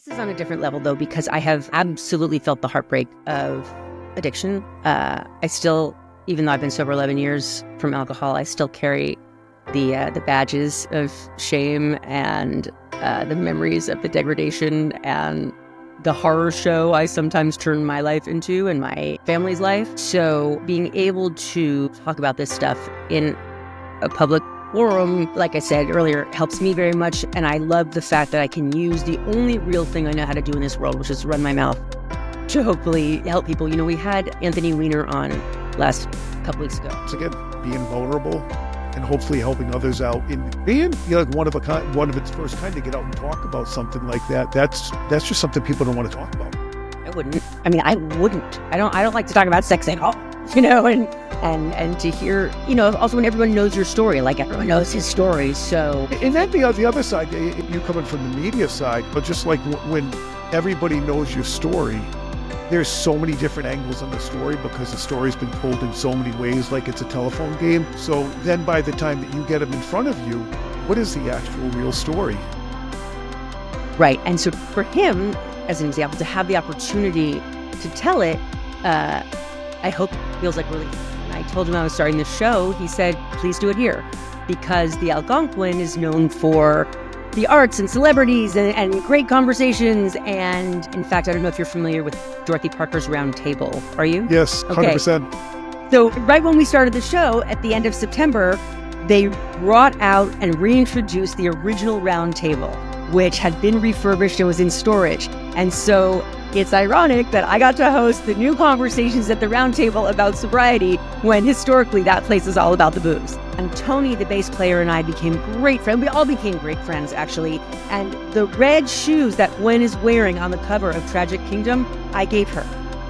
This is on a different level, though, because I have absolutely felt the heartbreak of addiction. I still, even though I've been sober 11 years from alcohol, I still carry the badges of shame and the memories of the degradation and the horror show I sometimes turn my life into and my family's life. So being able to talk about this stuff in a public forum, like I said earlier, helps me very much. And I love the fact that I can use the only real thing I know how to do in this world, which is run my mouth, to hopefully help people. You know, we had Anthony Weiner on last couple weeks ago. So again, being vulnerable and hopefully helping others out in being, you know, one of its first kind to get out and talk about something like that. That's just something people don't want to talk about. I wouldn't. I mean, I wouldn't. I don't like to talk about sex at all, you know, and to hear, you know, also when everyone knows your story, like everyone knows his story. So, and then the other side, you coming from the media side, but just like when everybody knows your story, there's so many different angles on the story because the story's been told in so many ways, like it's a telephone game. So then by the time that you get them in front of you, what is the actual real story? Right. And so for him, as an example, to have the opportunity to tell it, I hope feels like relief. When I told him I was starting this show, he said, please do it here, because the Algonquin is known for the arts and celebrities and great conversations. And in fact, I don't know if you're familiar with Dorothy Parker's Round Table. Are you? Yes, 100%. Okay. So right when we started the show at the end of September, they brought out and reintroduced the original Round Table, which had been refurbished and was in storage. And so it's ironic that I got to host the new conversations at the Round Table about sobriety when historically that place is all about the booze. And Tony, the bass player, and I became great friends. We all became great friends, actually. And the red shoes that Gwen is wearing on the cover of Tragic Kingdom, I gave her.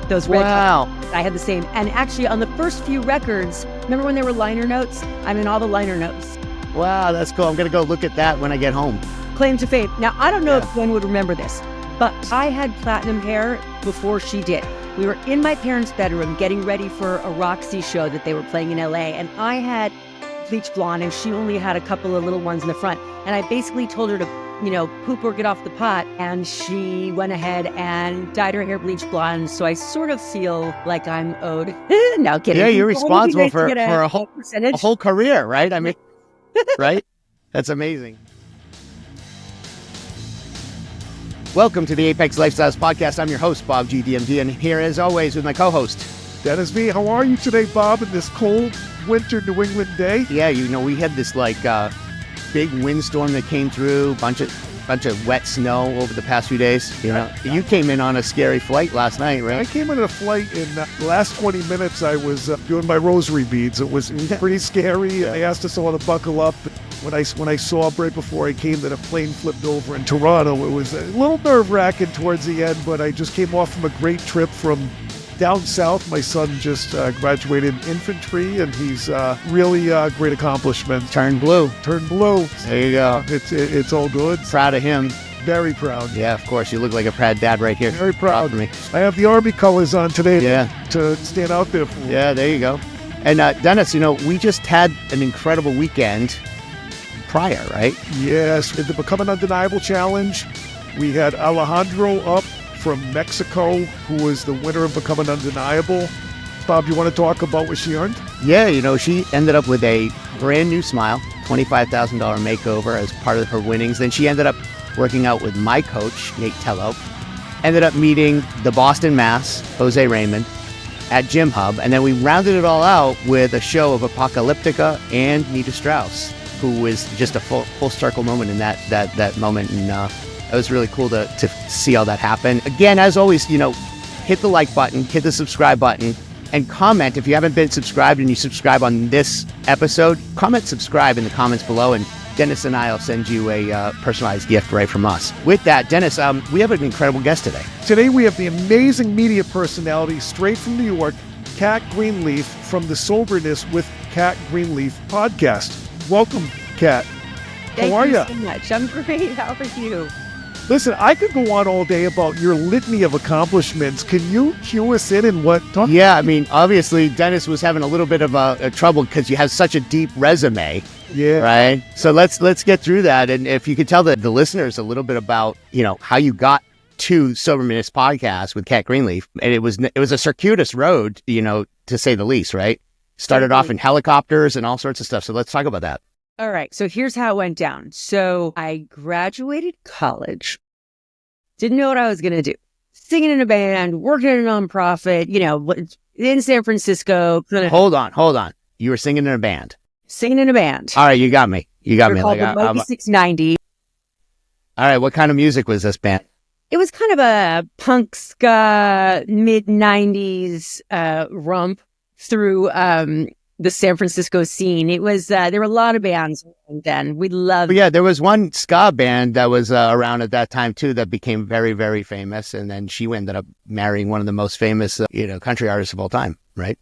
Those red Wow. I had the same. And actually on the first few records, remember when there were liner notes? I'm in all the liner notes. Wow, that's cool. I'm going to go look at that when I get home. Claim to fame. Now, I don't know if Gwen would remember this, but I had platinum hair before she did. We were in my parents' bedroom getting ready for a Roxy show that they were playing in LA, and I had bleach blonde and she only had a couple of little ones in the front. And I basically told her to, you know, poop or get off the pot, and she went ahead and dyed her hair bleach blonde. So I sort of feel like I'm owed. No kidding. Yeah, you're It's responsible nice to for get a whole career, right? I mean, right? That's amazing. Welcome to the Apex Lifestyles Podcast. I'm your host, Bob G. DMD, and here, as always, with my co-host, Dennis V. How are you today, Bob, in this cold winter New England day? Yeah, you know, we had this big windstorm that came through, bunch of wet snow over the past few days. You know, you came in on a scary flight last night, right? I came in a flight in the last 20 minutes. I was doing my rosary beads. It was pretty scary. I asked us all to buckle up. When I saw right before I came that a plane flipped over in Toronto, it was a little nerve-wracking towards the end, but I just came off from a great trip from down south. My son just graduated infantry, and he's really great accomplishment. Turned blue. There you go. It's all good. Proud of him. Very proud. Yeah, of course. You look like a proud dad right here. Very proud of me. I have the Army colors on today. Yeah. To stand out there for. Yeah, there you go. And Dennis, you know, we just had an incredible weekend prior, right? Yes, in the Become an Undeniable Challenge, we had Alejandro up from Mexico, who was the winner of Become an Undeniable. Bob, you want to talk about what she earned? Yeah, you know, she ended up with a brand new smile, $25,000 makeover as part of her winnings. Then she ended up working out with my coach, Nate Tello. Ended up meeting the Boston Mass, Jose Raymond, at Gym Hub. And then we rounded it all out with a show of Apocalyptica and Nita Strauss, who was just a full circle moment in that moment. And it was really cool to see all that happen. Again, as always, you know, hit the like button, hit the subscribe button, and comment. If you haven't been subscribed and you subscribe on this episode, comment subscribe in the comments below, and Dennis and I will send you a personalized gift right from us. With that, Dennis, we have an incredible guest today. Today we have the amazing media personality straight from New York, Kat Greenleaf, from the Soberness with Kat Greenleaf podcast. Welcome, Kat. How are you? Thank you so much. I'm great. How are you? Listen, I could go on all day about your litany of accomplishments. Can you cue us in and what? Yeah, I mean, obviously, Dennis was having a little bit of a trouble because you have such a deep resume. Yeah. Right? So let's get through that. And if you could tell the listeners a little bit about, you know, how you got to Soberness Podcast with Kat Greenleaf, and it was a circuitous road, to say the least, right? Started off in helicopters and all sorts of stuff. So let's talk about that. All right. So here's how it went down. So I graduated college, didn't know what I was going to do. Singing in a band, working in a nonprofit, in San Francisco. Hold on. You were singing in a band. Singing in a band. All right. You got me. Called the Moby 690. All right. What kind of music was this band? It was kind of a punk ska, mid-90s rump through the San Francisco scene. It was, there were a lot of bands then. We loved. Yeah, there was one ska band that was around at that time too that became very, very famous. And then she ended up marrying one of the most famous, country artists of all time, right?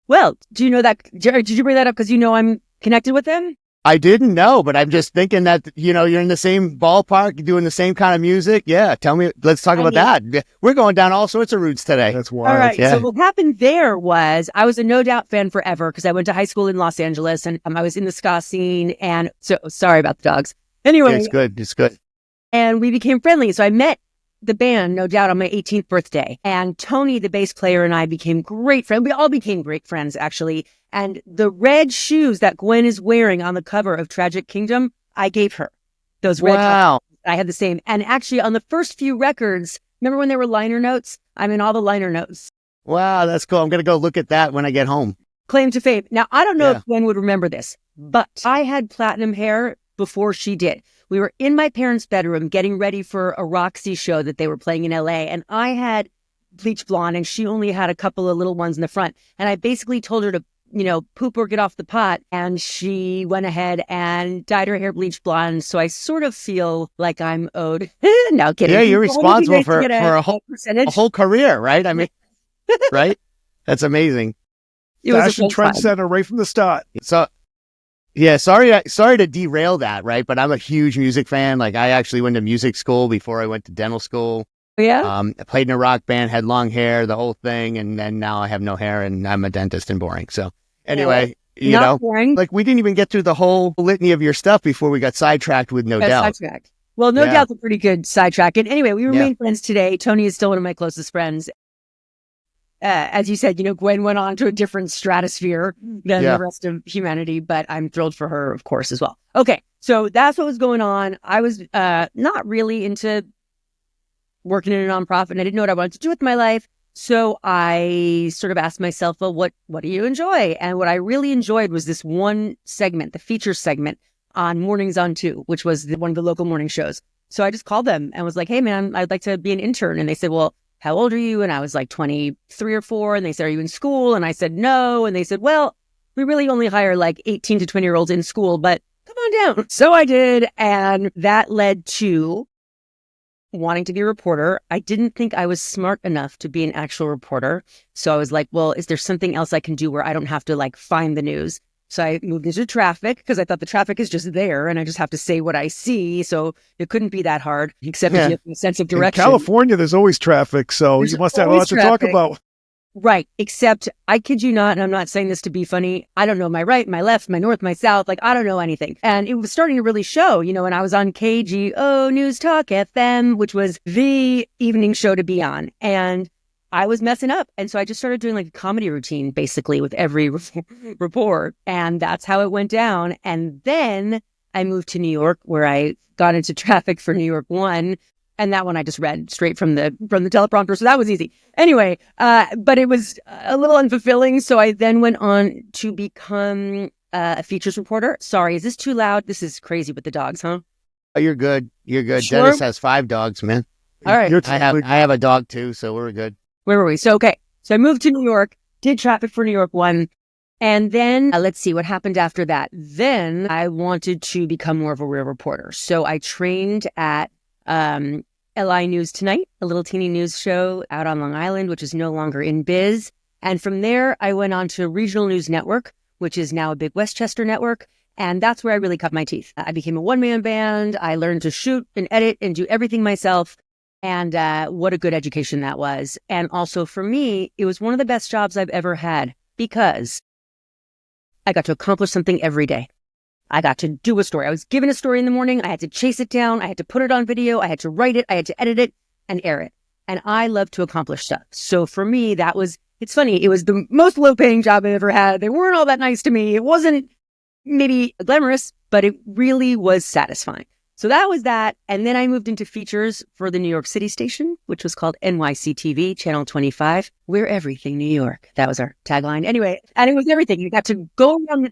Well, do you know that? Did you bring that up because I'm connected with them? I didn't know, but I'm just thinking that, you're in the same ballpark, doing the same kind of music. Yeah. Tell me, let's talk about that. We're going down all sorts of routes today. That's wild. All right. Yeah. So what happened there was I was a No Doubt fan forever because I went to high school in Los Angeles and I was in the ska scene. And so sorry about the dogs. Anyway. It's good. It's good. And we became friendly. So I met the band, No Doubt, on my 18th birthday. And Tony, the bass player, and I became great friends. We all became great friends, actually. And the red shoes that Gwen is wearing on the cover of Tragic Kingdom, I gave her. Those red Wow. I had the same. And actually, on the first few records, remember when there were liner notes? I'm in all the liner notes. Wow, that's cool. I'm going to go look at that when I get home. Claim to fame. Now, I don't know if Gwen would remember this, but I had platinum hair before she did. We were in my parents' bedroom getting ready for a Roxy show that they were playing in LA. And I had bleach blonde and she only had a couple of little ones in the front. And I basically told her to, poop or get off the pot. And she went ahead and dyed her hair bleach blonde. So I sort of feel like I'm owed. No kidding. Yeah, you're responsible for a whole career, right? I mean, right? That's amazing. It was Fashion trendsetter right from the start. So, yeah, sorry to derail that, right? But I'm a huge music fan. Like, I actually went to music school before I went to dental school. Yeah. I played in a rock band, had long hair, the whole thing, and then now I have no hair, and I'm a dentist and boring. So, anyway, boring. like we didn't even get through the whole litany of your stuff before we got sidetracked with No Doubt. Sidetracked. Well, No Doubt's a pretty good sidetrack. And anyway, we remain friends today. Tony is still one of my closest friends. As you said, Gwen went on to a different stratosphere than the rest of humanity, but I'm thrilled for her, of course, as well. Okay, so that's what was going on. I was not really into working in a nonprofit, and I didn't know what I wanted to do with my life. So I sort of asked myself, well, what do you enjoy? And what I really enjoyed was this one segment, the feature segment on Mornings on 2, which was one of the local morning shows. So I just called them and was like, hey, man, I'd like to be an intern. And they said, well, how old are you? And I was like 23 or 4. And they said, are you in school? And I said, no. And they said, well, we really only hire like 18 to 20-year-olds in school, but come on down. So I did. And that led to wanting to be a reporter. I didn't think I was smart enough to be an actual reporter. So I was like, well, is there something else I can do where I don't have to like find the news? So I moved into traffic because I thought the traffic is just there and I just have to say what I see. So it couldn't be that hard, except if you have a sense of direction. In California, there's always traffic, so you must have a lot to talk about. Right. Except I kid you not, and I'm not saying this to be funny. I don't know my right, my left, my north, my south. Like, I don't know anything. And it was starting to really show, and I was on KGO News Talk FM, which was the evening show to be on. And I was messing up. And so I just started doing like a comedy routine, basically, with every report. And that's how it went down. And then I moved to New York, where I got into traffic for New York 1. And that one I just read straight from the teleprompter. So that was easy. Anyway, but it was a little unfulfilling. So I then went on to become a features reporter. Sorry, is this too loud? This is crazy with the dogs, huh? Oh, you're good. You're good. Sure? Dennis has 5 dogs, man. All right. I have a dog too, so we're good. Where were we? So, okay. So I moved to New York, did traffic for New York 1. And then let's see what happened after that. Then I wanted to become more of a real reporter. So I trained at LI News Tonight, a little teeny news show out on Long Island, which is no longer in biz. And from there, I went on to Regional News Network, which is now a big Westchester network. And that's where I really cut my teeth. I became a one-man band. I learned to shoot and edit and do everything myself. And what a good education that was. And also for me, it was one of the best jobs I've ever had because I got to accomplish something every day. I got to do a story. I was given a story in the morning. I had to chase it down. I had to put it on video. I had to write it. I had to edit it. and air it. And I love to accomplish stuff. So for me, it's funny. It was the most low paying job I ever had. They weren't all that nice to me. It wasn't maybe glamorous, but it really was satisfying. So that was that. And then I moved into features for the New York City station, which was called NYCTV, Channel 25. We're everything New York. That was our tagline. Anyway, and it was everything. You got to go around.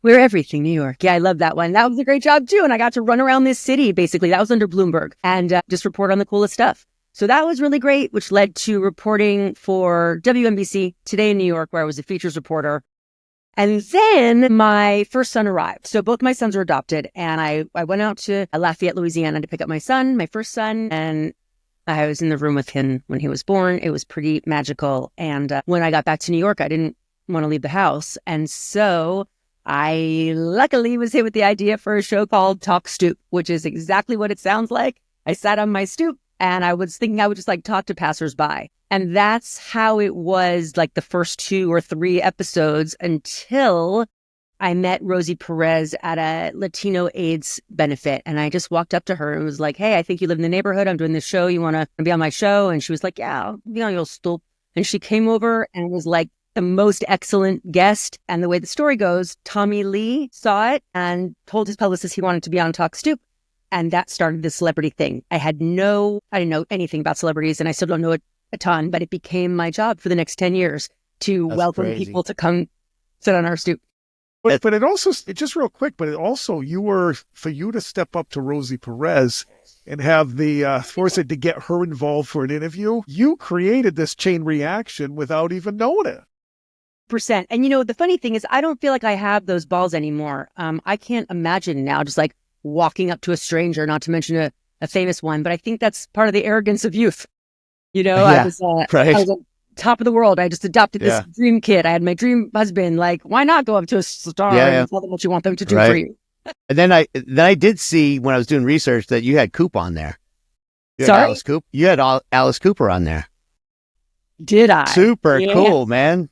We're everything New York. Yeah, I love that one. That was a great job too. And I got to run around this city, basically. That was under Bloomberg, and just report on the coolest stuff. So that was really great, which led to reporting for WNBC Today in New York, where I was a features reporter. And then my first son arrived. So both my sons are adopted. And I went out to Lafayette, Louisiana to pick up my son, my first son. And I was in the room with him when he was born. It was pretty magical. And when I got back to New York, I didn't want to leave the house. And so I luckily was hit with the idea for a show called Talk Stoop, which is exactly what it sounds like. I sat on my stoop and I was thinking I would just like talk to passersby. And that's how it was like the first 2 or 3 episodes until I met Rosie Perez at a Latino AIDS benefit. And I just walked up to her and was like, hey, I think you live in the neighborhood. I'm doing this show. You want to be on my show? And she was like, yeah, I'll be on your stoop. And she came over and was like the most excellent guest. And the way the story goes, Tommy Lee saw it and told his publicist he wanted to be on Talk Stoop. And that started the celebrity thing. I didn't know anything about celebrities, and I still don't know it a ton, but it became my job for the next 10 years to welcome people to come sit on our stoop. But it also, just real quick, but it also, for you to step up to Rosie Perez and have the foresight to get her involved for an interview, you created this chain reaction without even knowing it. %. And the funny thing is, I don't feel like I have those balls anymore. I can't imagine now just like walking up to a stranger, not to mention a famous one, but I think that's part of the arrogance of youth. I was on top of the world. I just adopted this dream kid. I had my dream husband. Like, why not go up to a star and tell them what you want them to do for you? And then I did see when I was doing research that you had Coop on there. Sorry? Alice Coop? You had Alice Cooper on there. Did I? Super cool, man.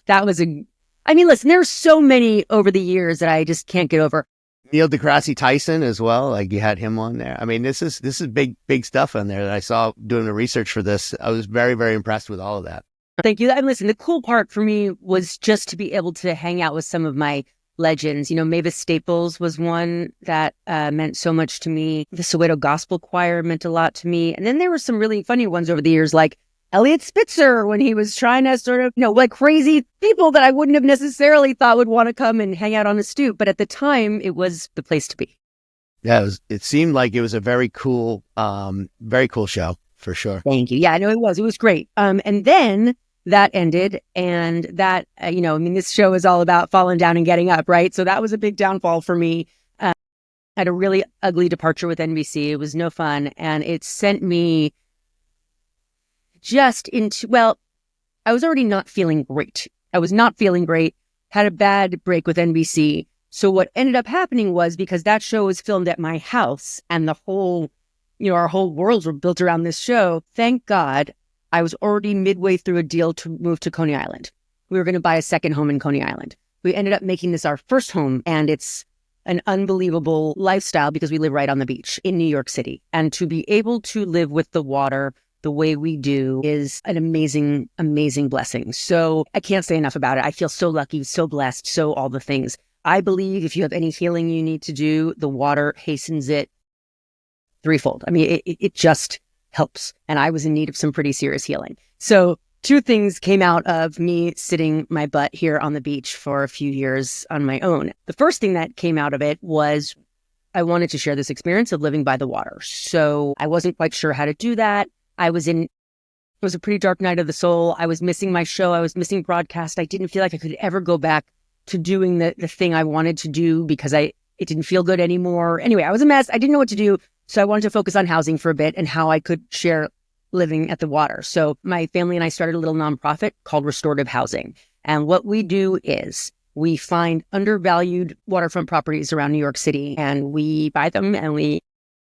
That was listen, there's so many over the years that I just can't get over. Neil deGrasse Tyson as well. Like you had him on there. I mean, this is big stuff on there that I saw doing the research for this. I was very, very impressed with all of that. Thank you. And listen, the cool part for me was just to be able to hang out with some of my legends. Mavis Staples was one that meant so much to me. The Soweto Gospel Choir meant a lot to me. And then there were some really funny ones over the years, like Elliot Spitzer, when he was trying to sort of, like crazy people that I wouldn't have necessarily thought would want to come and hang out on the stoop. But at the time, it was the place to be. Yeah, it seemed like it was a very cool show for sure. Thank you. Yeah, I know it was. It was great. And then that ended, and that, this show is all about falling down and getting up, right? So that was a big downfall for me. I had a really ugly departure with NBC. It was no fun. And it sent me just into, I was already not feeling great. I was not feeling great, had a bad break with NBC. So what ended up happening was, because that show was filmed at my house and the whole, our whole worlds were built around this show. Thank God I was already midway through a deal to move to Coney Island. We were going to buy a second home in Coney Island. We ended up making this our first home, and it's an unbelievable lifestyle because we live right on the beach in New York City. And to be able to live with the water the way we do is an amazing, amazing blessing. So I can't say enough about it. I feel so lucky, so blessed, so all the things. I believe if you have any healing you need to do, the water hastens it threefold. It just helps. And I was in need of some pretty serious healing. So 2 things came out of me sitting my butt here on the beach for a few years on my own. The first thing that came out of it was I wanted to share this experience of living by the water. So I wasn't quite sure how to do that. It was a pretty dark night of the soul. I was missing my show. I was missing broadcast. I didn't feel like I could ever go back to doing the thing I wanted to do because it didn't feel good anymore. Anyway, I was a mess. I didn't know what to do. So I wanted to focus on housing for a bit and how I could share living at the water. So my family and I started a little nonprofit called Restorative Housing. And what we do is we find undervalued waterfront properties around New York City, and we buy them and we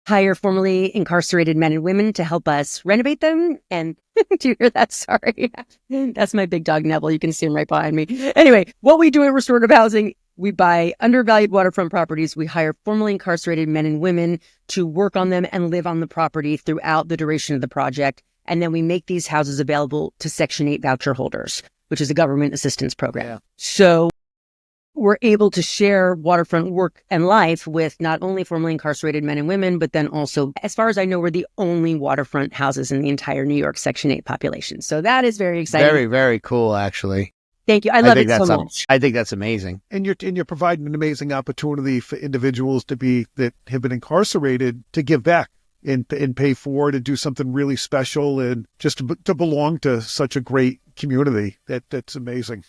hire formerly incarcerated men and women to help us renovate them. And do you hear that? Sorry. That's my big dog, Neville. You can see him right behind me. Anyway, what we do at Restorative Housing We buy undervalued waterfront properties. We hire formerly incarcerated men and women to work on them and live on the property throughout the duration of the project. And then we make these houses available to Section 8 voucher holders, which is a government assistance program. Yeah. So we're able to share waterfront work and life with not only formerly incarcerated men and women, but then also, as far as I know, we're the only waterfront houses in the entire New York Section 8 population. So that is very exciting. Very, very cool, actually. Thank you. I love it so much. I think that's amazing. And you're providing an amazing opportunity for individuals that have been incarcerated to give back and pay forward and do something really special and just to belong to such a great community. That's amazing.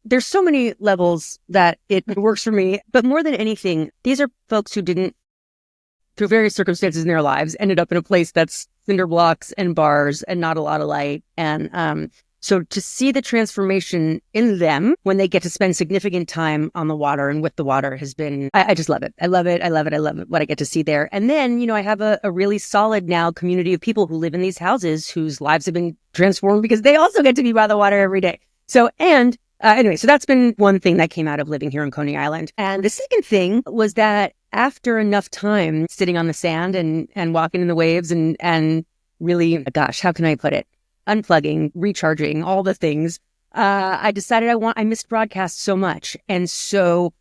There's so many levels that it works for me, but more than anything, these are folks who didn't, through various circumstances in their lives, ended up in a place that's cinder blocks and bars and not a lot of light. And so to see the transformation in them when they get to spend significant time on the water and with the water has been, I just love it. I love it. I love it. I love it, what I get to see there. And then, I have a really solid now community of people who live in these houses whose lives have been transformed because they also get to be by the water every day. So, anyway, so that's been one thing that came out of living here on Coney Island. And the second thing was that after enough time sitting on the sand and walking in the waves and really, gosh, how can I put it? Unplugging, recharging, all the things, I decided I missed broadcasts so much. And so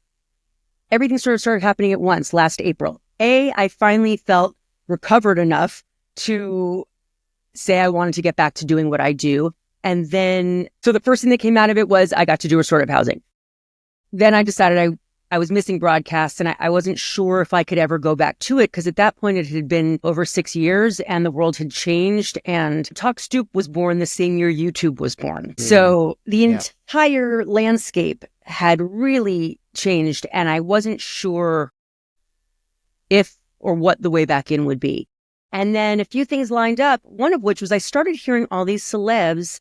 everything sort of started happening at once last April. I finally felt recovered enough to say I wanted to get back to doing what I do. And then, so the first thing that came out of it was I got to do restorative housing. Then I decided I was missing broadcasts and I wasn't sure if I could ever go back to it because at that point it had been over 6 years and the world had changed and Stoop was born the same year YouTube was born. So the entire landscape had really changed and I wasn't sure if or what the way back in would be. And then a few things lined up, one of which was I started hearing all these celebs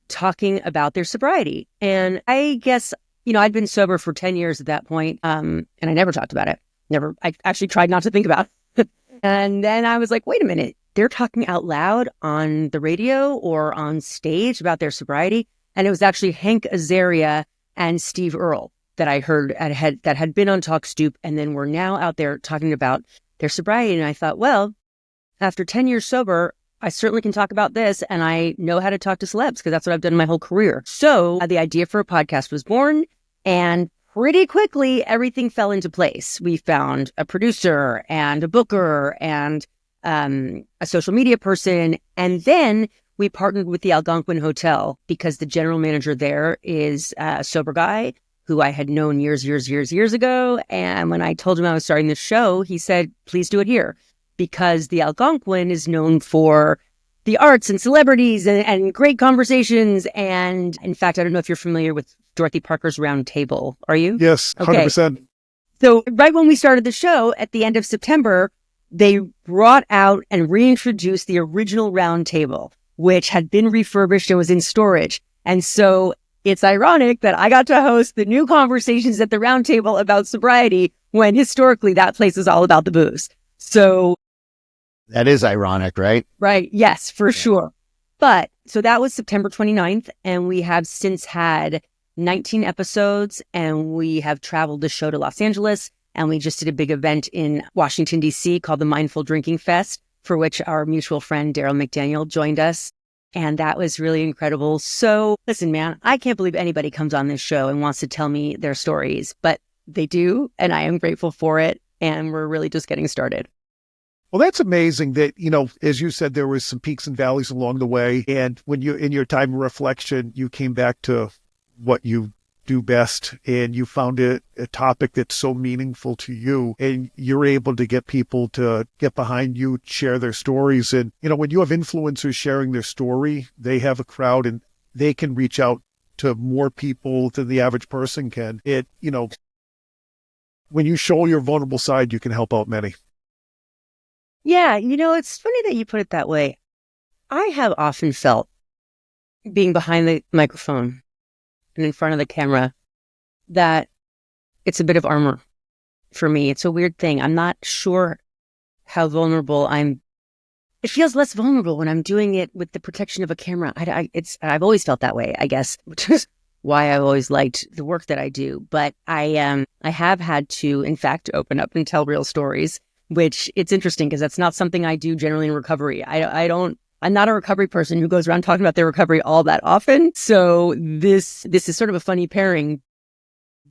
talking about their sobriety. And I guess, I'd been sober for 10 years at that point, and I never talked about it. I actually tried not to think about it. And then I was like, wait a minute, they're talking out loud on the radio or on stage about their sobriety. And it was actually Hank Azaria and Steve Earle that I heard that had been on Stoop and then were now out there talking about their sobriety. And I thought, well, after 10 years sober, I certainly can talk about this and I know how to talk to celebs because that's what I've done my whole career. So the idea for a podcast was born and pretty quickly everything fell into place. We found a producer and a booker and a social media person. And then we partnered with the Algonquin Hotel because the general manager there is a sober guy who I had known years ago. And when I told him I was starting this show, he said, please do it here. Because the Algonquin is known for the arts and celebrities and great conversations. And in fact, I don't know if you're familiar with Dorothy Parker's Round Table. Are you? Yes, 100%. Okay. So right when we started the show at the end of September, they brought out and reintroduced the original Round Table, which had been refurbished and was in storage. And so it's ironic that I got to host the new conversations at the Round Table about sobriety when historically that place is all about the booze. So that is ironic, right? Right. Yes, for sure. But so that was September 29th. And we have since had 19 episodes and we have traveled the show to Los Angeles. And we just did a big event in Washington, D.C. called the Mindful Drinking Fest, for which our mutual friend Daryl McDaniel joined us. And that was really incredible. So listen, man, I can't believe anybody comes on this show and wants to tell me their stories, but they do. And I am grateful for it. And we're really just getting started. Well, that's amazing that, as you said, there was some peaks and valleys along the way. And when you, in your time of reflection, you came back to what you do best and you found it a topic that's so meaningful to you and you're able to get people to get behind you, share their stories. And, when you have influencers sharing their story, they have a crowd and they can reach out to more people than the average person can. When you show your vulnerable side, you can help out many. Yeah, it's funny that you put it that way. I have often felt being behind the microphone and in front of the camera that it's a bit of armor for me. It's a weird thing. I'm not sure how vulnerable it feels less vulnerable when I'm doing it with the protection of a camera. I've always felt that way, I guess, why I've always liked the work that I do. But I have had to, in fact, open up and tell real stories, which it's interesting because that's not something I do generally in recovery. I'm not a recovery person who goes around talking about their recovery all that often. So this is sort of a funny pairing,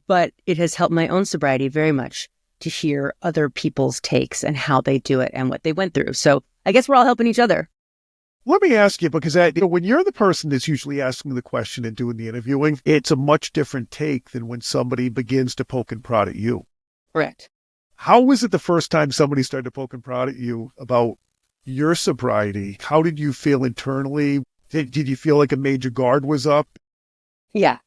but it has helped my own sobriety very much to hear other people's takes and how they do it and what they went through. So I guess we're all helping each other. Let me ask you, because when you're the person that's usually asking the question and doing the interviewing, it's a much different take than when somebody begins to poke and prod at you. Correct. How was it the first time somebody started to poke and prod at you about your sobriety? How did you feel internally? Did you feel like a major guard was up? Yeah.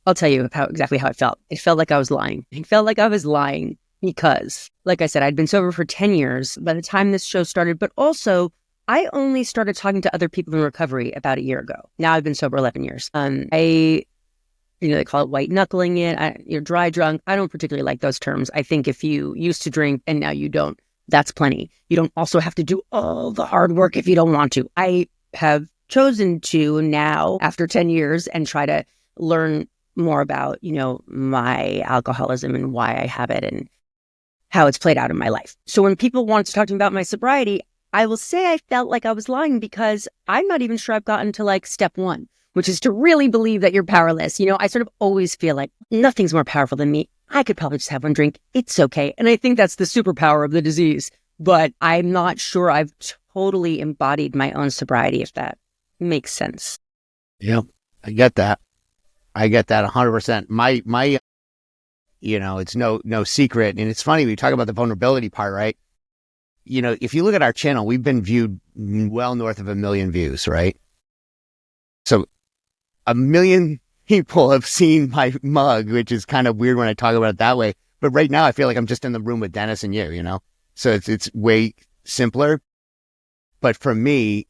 I'll tell you exactly how it felt. It felt like I was lying. It felt like I was lying because, like I said, I'd been sober for 10 years by the time this show started, but also I only started talking to other people in recovery about a year ago. Now I've been sober 11 years. They call it white knuckling it. You're dry drunk. I don't particularly like those terms. I think if you used to drink and now you don't, that's plenty. You don't also have to do all the hard work if you don't want to. I have chosen to now, after 10 years, and try to learn more about, my alcoholism and why I have it and how it's played out in my life. So when people want to talk to me about my sobriety, I will say I felt like I was lying because I'm not even sure I've gotten to step one, which is to really believe that you're powerless. I sort of always feel like nothing's more powerful than me. I could probably just have one drink. It's okay. And I think that's the superpower of the disease. But I'm not sure I've totally embodied my own sobriety, if that makes sense. Yeah, I get that. 100%. My, it's no secret. And it's funny, we talk about the vulnerability part, right? If you look at our channel, we've been viewed well north of 1 million views, right? So 1 million people have seen my mug, which is kind of weird when I talk about it that way. But right now I feel like I'm just in the room with Dennis and you, So it's way simpler. But for me,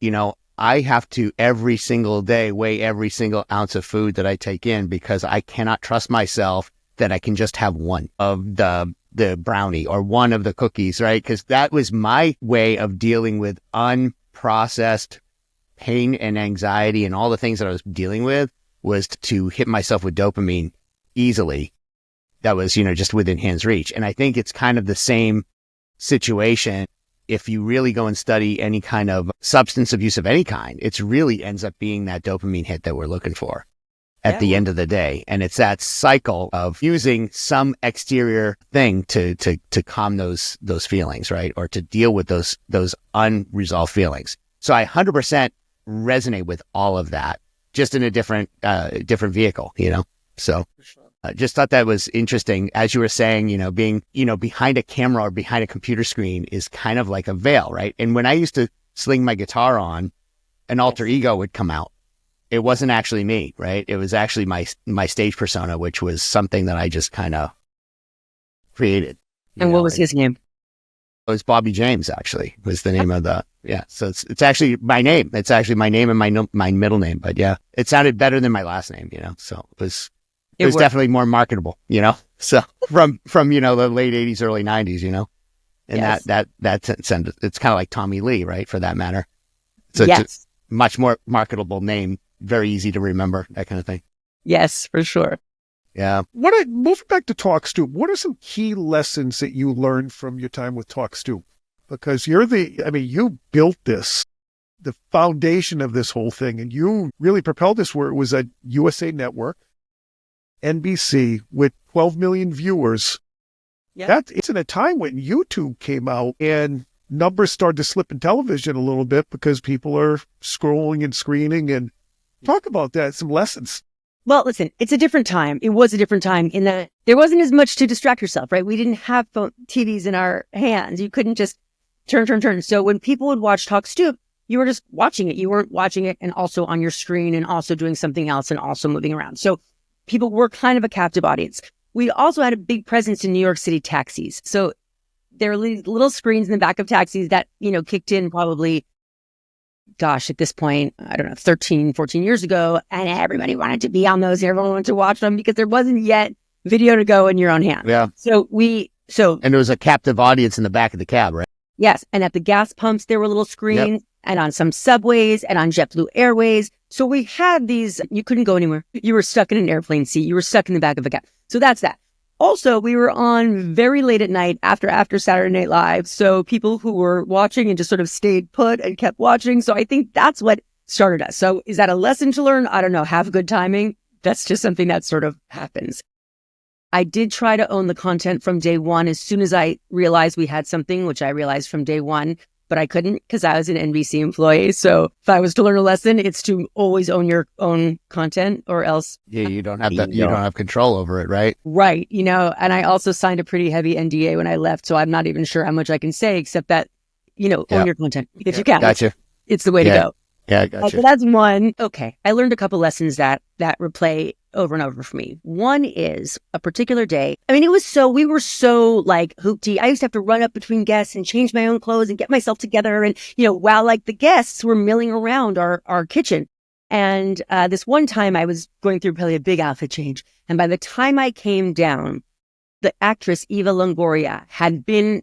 I have to every single day weigh every single ounce of food that I take in because I cannot trust myself that I can just have one of the brownie or one of the cookies, right? Because that was my way of dealing with unprocessed pain and anxiety and all the things that I was dealing with was to hit myself with dopamine easily. That was, just within hand's reach. And I think it's kind of the same situation. If you really go and study any kind of substance abuse of any kind, it really ends up being that dopamine hit that we're looking for at the end of the day. And it's that cycle of using some exterior thing to calm those feelings, right? Or to deal with those unresolved feelings. So I 100% resonate with all of that, just in a different vehicle, So I just thought that was interesting. As you were saying, being, behind a camera or behind a computer screen is kind of like a veil, right? And when I used to sling my guitar on, an alter ego would come out. It wasn't actually me, right? It was actually my stage persona, which was something that I just kind of created. And what was his name? It was Bobby James, actually, was the name of the, yeah. So it's actually my name. It's actually my name and my middle name. But yeah, it sounded better than my last name, So it was definitely more marketable, So from the late 80s, early 90s, And yes. It's kind of like Tommy Lee, right? For that matter. So it's a much more marketable name, very easy to remember, that kind of thing. Yes, for sure. Yeah. Moving back to Talk Stoop, what are some key lessons that you learned from your time with Talk Stoop? Because you built this, the foundation of this whole thing, and you really propelled this where it was a USA Network, NBC, with 12 million viewers. Yeah. It's in a time when YouTube came out and numbers started to slip in television a little bit because people are scrolling and screening. And talk about that, some lessons. Well, listen, it's a different time. It was a different time in that there wasn't as much to distract yourself, right? We didn't have TVs in our hands. You couldn't just turn. So when people would watch Talk Stoop, you were just watching it. You weren't watching it and also on your screen and also doing something else and also moving around. So people were kind of a captive audience. We also had a big presence in New York City taxis. So there were little screens in the back of taxis that, kicked in probably, at this point, I don't know, 13, 14 years ago. And everybody wanted to be on those. Everyone wanted to watch them because there wasn't yet video to go in your own hand. Yeah. And there was a captive audience in the back of the cab, right? Yes. And at the gas pumps, there were little screens. Yep. And on some subways and on JetBlue Airways, So we had these, you couldn't go anywhere. You were stuck in an airplane seat. You were stuck in the back of a cab. So that's that. Also, we were on very late at night after Saturday Night Live. So people who were watching and just sort of stayed put and kept watching. So I think that's what started us. So is that a lesson to learn? I don't know. Have good timing. That's just something that sort of happens. I did try to own the content from day one as soon as I realized we had something, which I realized from day one, but I couldn't because I was an NBC employee. So if I was to learn a lesson, it's to always own your own content or else. Yeah, you don't have control over it, right? Right. And I also signed a pretty heavy NDA when I left. So I'm not even sure how much I can say, except that, own your content if you can. Gotcha. It's the way to go. Yeah, gotcha. So that's one. Okay. I learned a couple lessons that replay over and over for me. One is a particular day. I mean, we were so like hoopty. I used to have to run up between guests and change my own clothes and get myself together. And, while like the guests were milling around our kitchen. And this one time I was going through probably a big outfit change. And by the time I came down, the actress Eva Longoria had been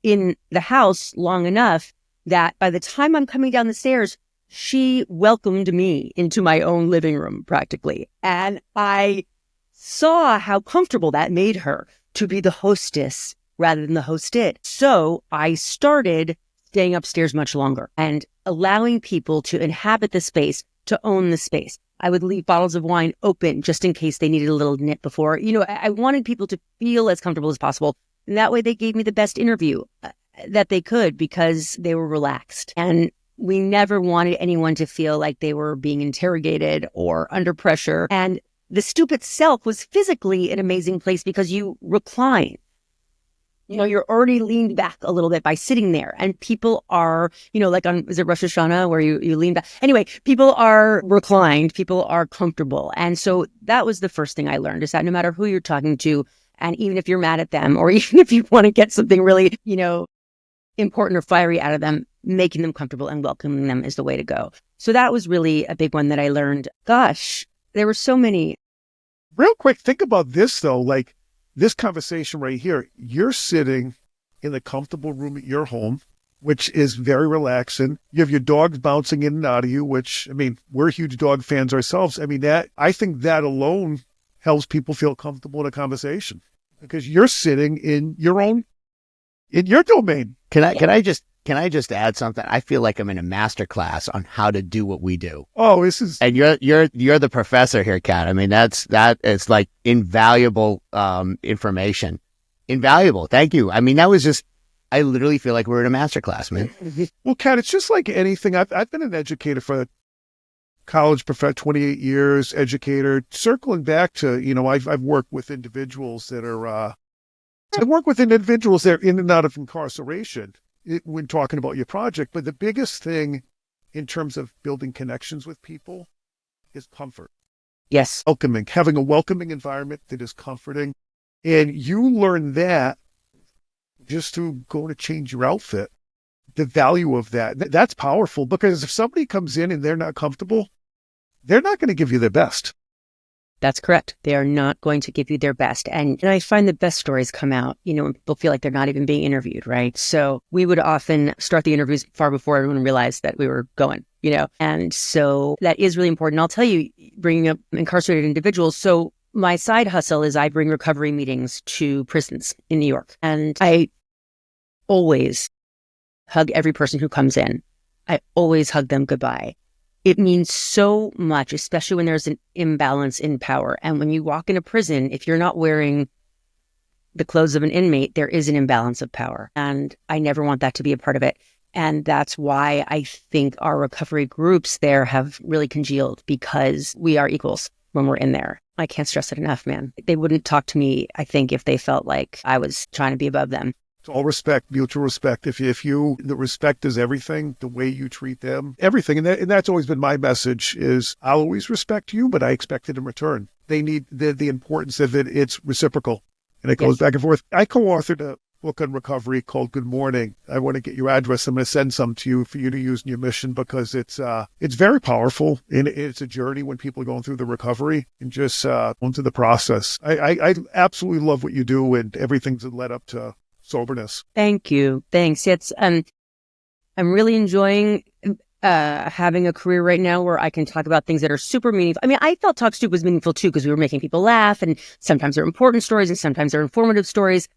in the house long enough that by the time I'm coming down the stairs, she welcomed me into my own living room practically. And I saw how comfortable that made her to be the hostess rather than the hosted. So I started staying upstairs much longer and allowing people to inhabit the space, to own the space. I would leave bottles of wine open just in case they needed a little nip before. I wanted people to feel as comfortable as possible. And that way they gave me the best interview that they could because they were relaxed. And we never wanted anyone to feel like they were being interrogated or under pressure. And the Stoop itself was physically an amazing place because you recline. You're already leaned back a little bit by sitting there. And people are, like is it Rosh Hashanah where you lean back? Anyway, people are reclined. People are comfortable. And so that was the first thing I learned is that no matter who you're talking to, and even if you're mad at them, or even if you want to get something really, important or fiery out of them, making them comfortable and welcoming them is the way to go. So that was really a big one that I learned. Gosh, there were so many. Real quick, think about this though, like this conversation right here. You're sitting in the comfortable room at your home, which is very relaxing. You have your dogs bouncing in and out of you, which, we're huge dog fans ourselves. I think that alone helps people feel comfortable in a conversation because you're sitting in your domain. Can I just add something? I feel like I'm in a master class on how to do what we do. Oh, this is, and you're the professor here, Kat. That is like invaluable information. Invaluable. Thank you. I literally feel like we're in a master class, man. Well, Kat, it's just like anything. I've been an educator for college professor, 28 years, educator. Circling back to, I've worked with individuals that are. I work with individuals that are in and out of incarceration when talking about your project. But the biggest thing in terms of building connections with people is comfort. Yes. Welcoming, having a welcoming environment that is comforting. And you learn that just through going to change your outfit. The value of that, that's powerful because if somebody comes in and they're not comfortable, they're not going to give you their best. That's correct. They are not going to give you their best. And I find the best stories come out, when people feel like they're not even being interviewed, right? So we would often start the interviews far before everyone realized that we were going, And so that is really important. I'll tell you, bringing up incarcerated individuals. So my side hustle is I bring recovery meetings to prisons in New York. And I always hug every person who comes in. I always hug them goodbye. It means so much, especially when there's an imbalance in power. And when you walk in a prison, if you're not wearing the clothes of an inmate, there is an imbalance of power. And I never want that to be a part of it. And that's why I think our recovery groups there have really congealed because we are equals when we're in there. I can't stress it enough, man. They wouldn't talk to me, I think, if they felt like I was trying to be above them. It's all respect, mutual respect. The respect is everything, the way you treat them, everything. And that's always been my message is I'll always respect you, but I expect it in return. They need the importance of it. It's reciprocal and it goes back and forth. I co-authored a book on recovery called Good Morning. I want to get your address. I'm going to send some to you for you to use in your mission because it's very powerful and it's a journey when people are going through the recovery and just going through the process. I absolutely love what you do and everything's led up to soberness. Thank you. Thanks. I'm really enjoying having a career right now where I can talk about things that are super meaningful. I mean, I felt Talk Stoop was meaningful too, because we were making people laugh, and sometimes they're important stories and sometimes they're informative stories.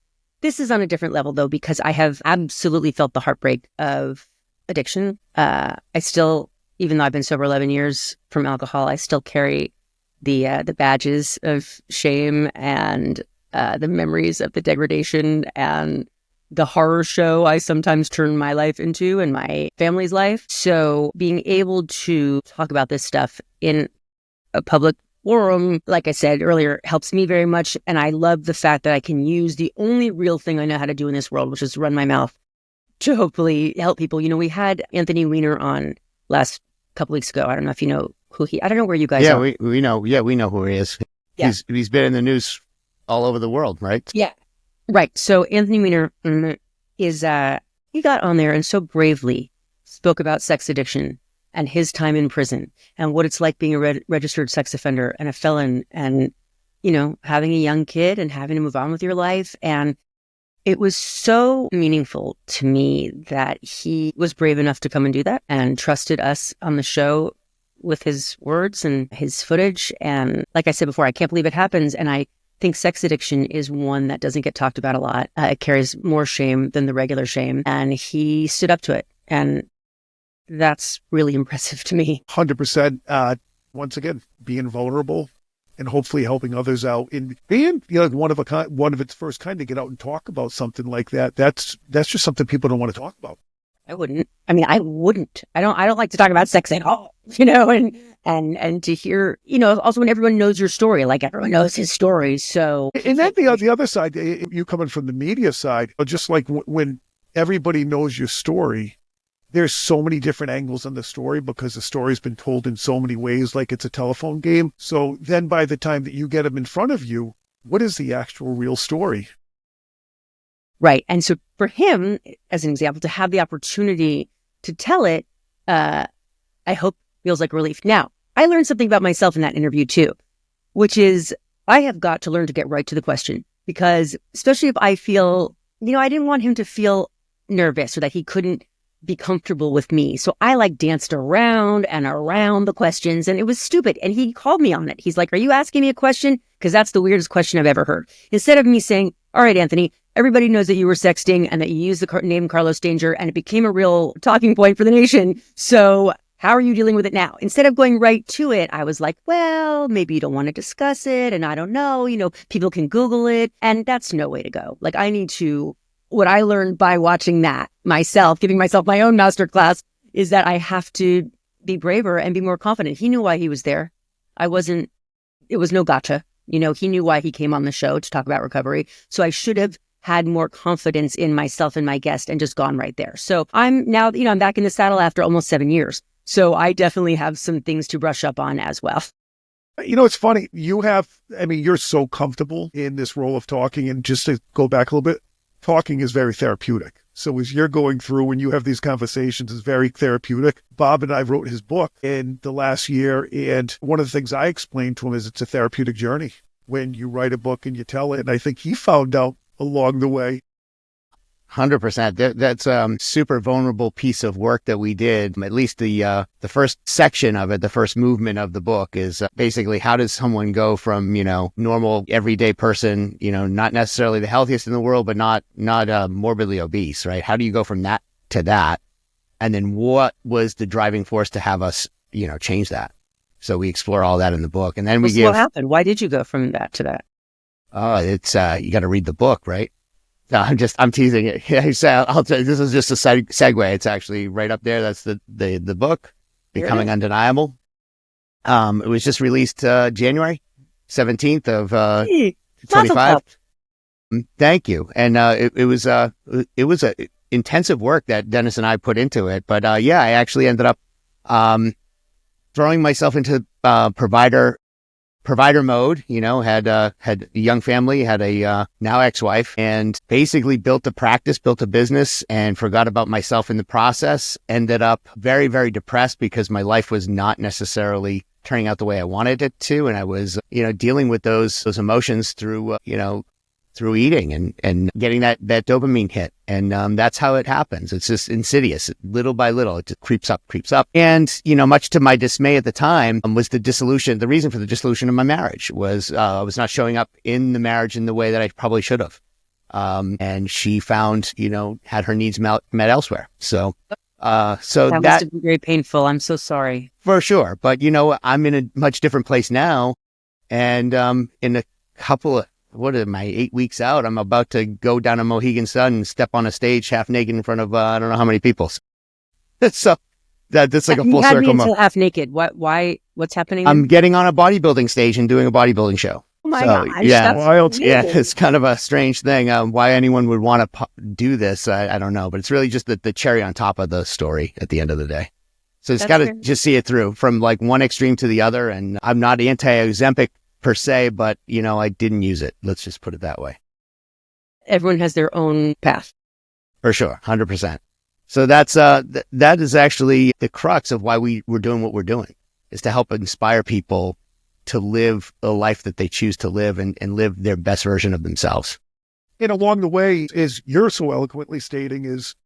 This is on a different level though, because I have absolutely felt the heartbreak of addiction. I still, even though I've been sober 11 years from alcohol, I still carry the badges of shame and the memories of the degradation and the horror show I sometimes turn my life into and my family's life. So being able to talk about this stuff in a public forum, like I said earlier, helps me very much. And I love the fact that I can use the only real thing I know how to do in this world, which is run my mouth, to hopefully help people. You know, we had Anthony Weiner on last couple weeks ago. I don't know if you know who I don't know where you guys are. We know. Yeah, we know who he is. Yeah. He's been in the news all over the world, right? Yeah. Right. So Anthony Weiner is, he got on there and so bravely spoke about sex addiction and his time in prison and what it's like being a registered sex offender and a felon and, you know, having a young kid and having to move on with your life. And it was so meaningful to me that he was brave enough to come and do that and trusted us on the show with his words and his footage. And like I said before, I can't believe it happens. And I think sex addiction is one that doesn't get talked about a lot. It carries more shame than the regular shame. And he stood up to it. And that's really impressive to me. 100%. Once again, being vulnerable and hopefully helping others out in being, you know, one of its first kind to get out and talk about something like that. That's just something people don't want to talk about. I wouldn't. I mean, I wouldn't. I don't like to talk about sex at all, you know, and to hear, you know, also when everyone knows your story, like everyone knows his story. So, and then the other side, you coming from the media side, just like when everybody knows your story, there's so many different angles on the story because the story's been told in so many ways, like it's a telephone game. So then by the time that you get them in front of you, what is the actual real story? Right. And so for him, as an example, to have the opportunity to tell it, I hope feels like relief. Now, I learned something about myself in that interview too, which is I have got to learn to get right to the question, because especially if I feel, you know, I didn't want him to feel nervous or that he couldn't be comfortable with me. So I like danced around and around the questions, and it was stupid. And he called me on it. He's like, "Are you asking me a question? Because that's the weirdest question I've ever heard." Instead of me saying, "All right, Anthony, everybody knows that you were sexting and that you used the name Carlos Danger and it became a real talking point for the nation. So how are you dealing with it now?" Instead of going right to it, I was like, well, maybe you don't want to discuss it. And I don't know, you know, people can Google it. And that's no way to go. Like I need to, what I learned by watching that myself, giving myself my own masterclass, is that I have to be braver and be more confident. He knew why he was there. It was no gotcha. You know, he knew why he came on the show to talk about recovery. So I should have had more confidence in myself and my guest and just gone right there. So I'm now, you know, I'm back in the saddle after almost 7 years. So I definitely have some things to brush up on as well. You know, it's funny. You're so comfortable in this role of talking. And just to go back a little bit, talking is very therapeutic. So as you're going through when you have these conversations, it's very therapeutic. Bob and I wrote his book in the last year. And one of the things I explained to him is it's a therapeutic journey when you write a book and you tell it. And I think he found out along the way. 100%. That's a super vulnerable piece of work that we did. At least the first section of it, the first movement of the book is basically how does someone go from, you know, normal everyday person, you know, not necessarily the healthiest in the world, but not morbidly obese, right? How do you go from that to that? And then what was the driving force to have us, you know, change that? So we explore all that in the book. And then what happened? Why did you go from that to that? Oh, it's, you got to read the book, right? No, I'm teasing it. Yeah, I'll tell you, this is just a segue. It's actually right up there. That's the book, Becoming Undeniable. It was just released January 17th of 25. Thank you. And it was a intensive work that Dennis and I put into it. But yeah, I actually ended up throwing myself into provider mode, you know, had a young family, had a now ex-wife, and basically built a practice, built a business, and forgot about myself in the process. Ended up very, very depressed because my life was not necessarily turning out the way I wanted it to. And I was, you know, dealing with those emotions through, you know, through eating and getting that dopamine hit. And that's how it happens. It's just insidious. Little by little, it just creeps up. And, much to my dismay at the time, was the dissolution. The reason for the dissolution of my marriage was I was not showing up in the marriage in the way that I probably should have. And she found, had her needs met elsewhere. So must have been very painful. I'm so sorry. For sure. But, I'm in a much different place now. And in a couple of, 8 weeks out, I'm about to go down to Mohegan Sun and step on a stage half naked in front of, I don't know how many people. So that's like a full circle. Until half naked. Why? What's happening? I'm getting on a bodybuilding stage and doing a bodybuilding show. Oh my gosh. Yeah. Wild. Yeah. It's kind of a strange thing. Why anyone would want to do this, I don't know, but it's really just the cherry on top of the story at the end of the day. So it's got to just see it through from like one extreme to the other. And I'm not anti-Ozempic per se, but I didn't use it. Let's just put it that way. Everyone has their own path. For sure. 100%. So that's, that is actually the crux of why we're doing what we're doing, is to help inspire people to live a life that they choose to live and live their best version of themselves. And along the way, as you're so eloquently stating, is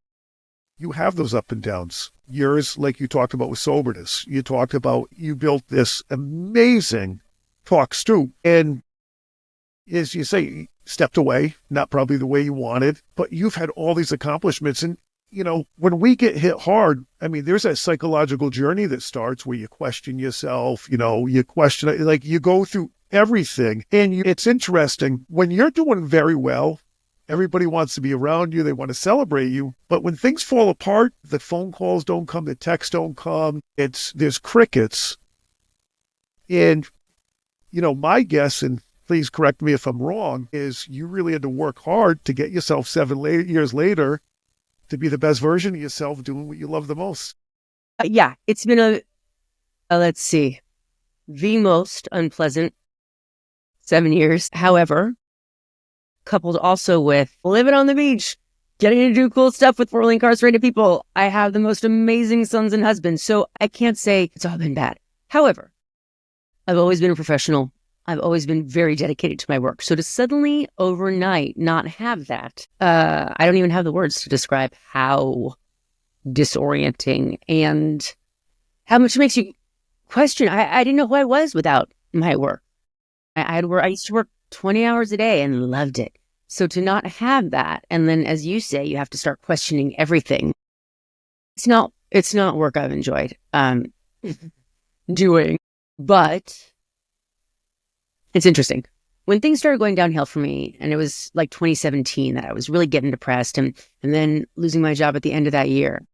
you have those up and downs. Yours, like you talked about with Soberness, you talked about you built this amazing talk Stoop. And as you say, stepped away, not probably the way you wanted, but you've had all these accomplishments. And, when we get hit hard, there's that psychological journey that starts where you question yourself, you question, like you go through everything. And it's interesting when you're doing very well, everybody wants to be around you. They want to celebrate you. But when things fall apart, the phone calls don't come, the texts don't come. There's crickets. And, my guess, and please correct me if I'm wrong, is you really had to work hard to get yourself 7 years later to be the best version of yourself doing what you love the most. Yeah, it's been let's see, the most unpleasant 7 years. However, coupled also with living on the beach, getting to do cool stuff with formerly incarcerated people. I have the most amazing sons and husbands, so I can't say it's all been bad. However, I've always been a professional. I've always been very dedicated to my work. So to suddenly overnight not have that, I don't even have the words to describe how disorienting and how much it makes you question. I didn't know who I was without my work. I used to work 20 hours a day and loved it. So to not have that, and then as you say, you have to start questioning everything. It's not work I've enjoyed doing, but it's interesting. When things started going downhill for me, and it was like 2017 that I was really getting depressed and then losing my job at the end of that year,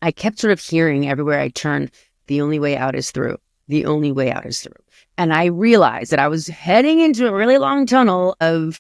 I kept sort of hearing everywhere I turned, the only way out is through. The only way out is through. And I realized that I was heading into a really long tunnel of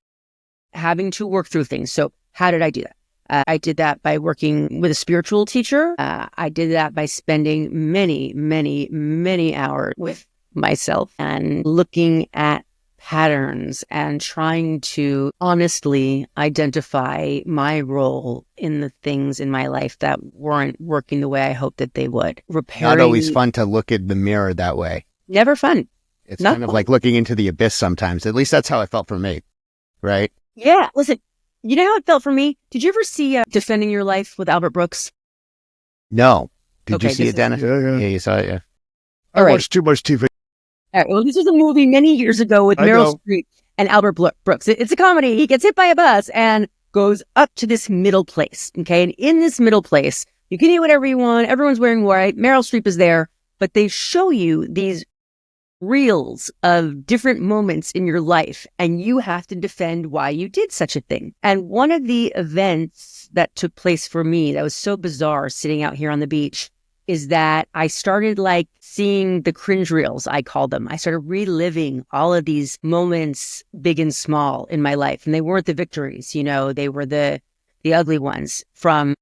having to work through things. So how did I do that? I did that by working with a spiritual teacher. I did that by spending many, many, many hours with myself and looking at patterns and trying to honestly identify my role in the things in my life that weren't working the way I hoped that they would. Not always fun to look at the mirror that way. Never fun. It's kind of like looking into the abyss sometimes. At least that's how it felt for me, right? Yeah. Listen, you know how it felt for me? Did you ever see Defending Your Life with Albert Brooks? No. Did you see it, Dennis? Yeah. Yeah, you saw it, yeah. I watched too much TV. All right, well, this was a movie many years ago with Meryl Streep and Albert Brooks. It's a comedy. He gets hit by a bus and goes up to this middle place, okay? And in this middle place, you can eat whatever you want. Everyone's wearing white. Meryl Streep is there. But they show you these reels of different moments in your life, and you have to defend why you did such a thing. And one of the events that took place for me that was so bizarre sitting out here on the beach is that I started like seeing the cringe reels, I call them. I started reliving all of these moments, big and small, in my life. And they weren't the victories, they were the ugly ones, from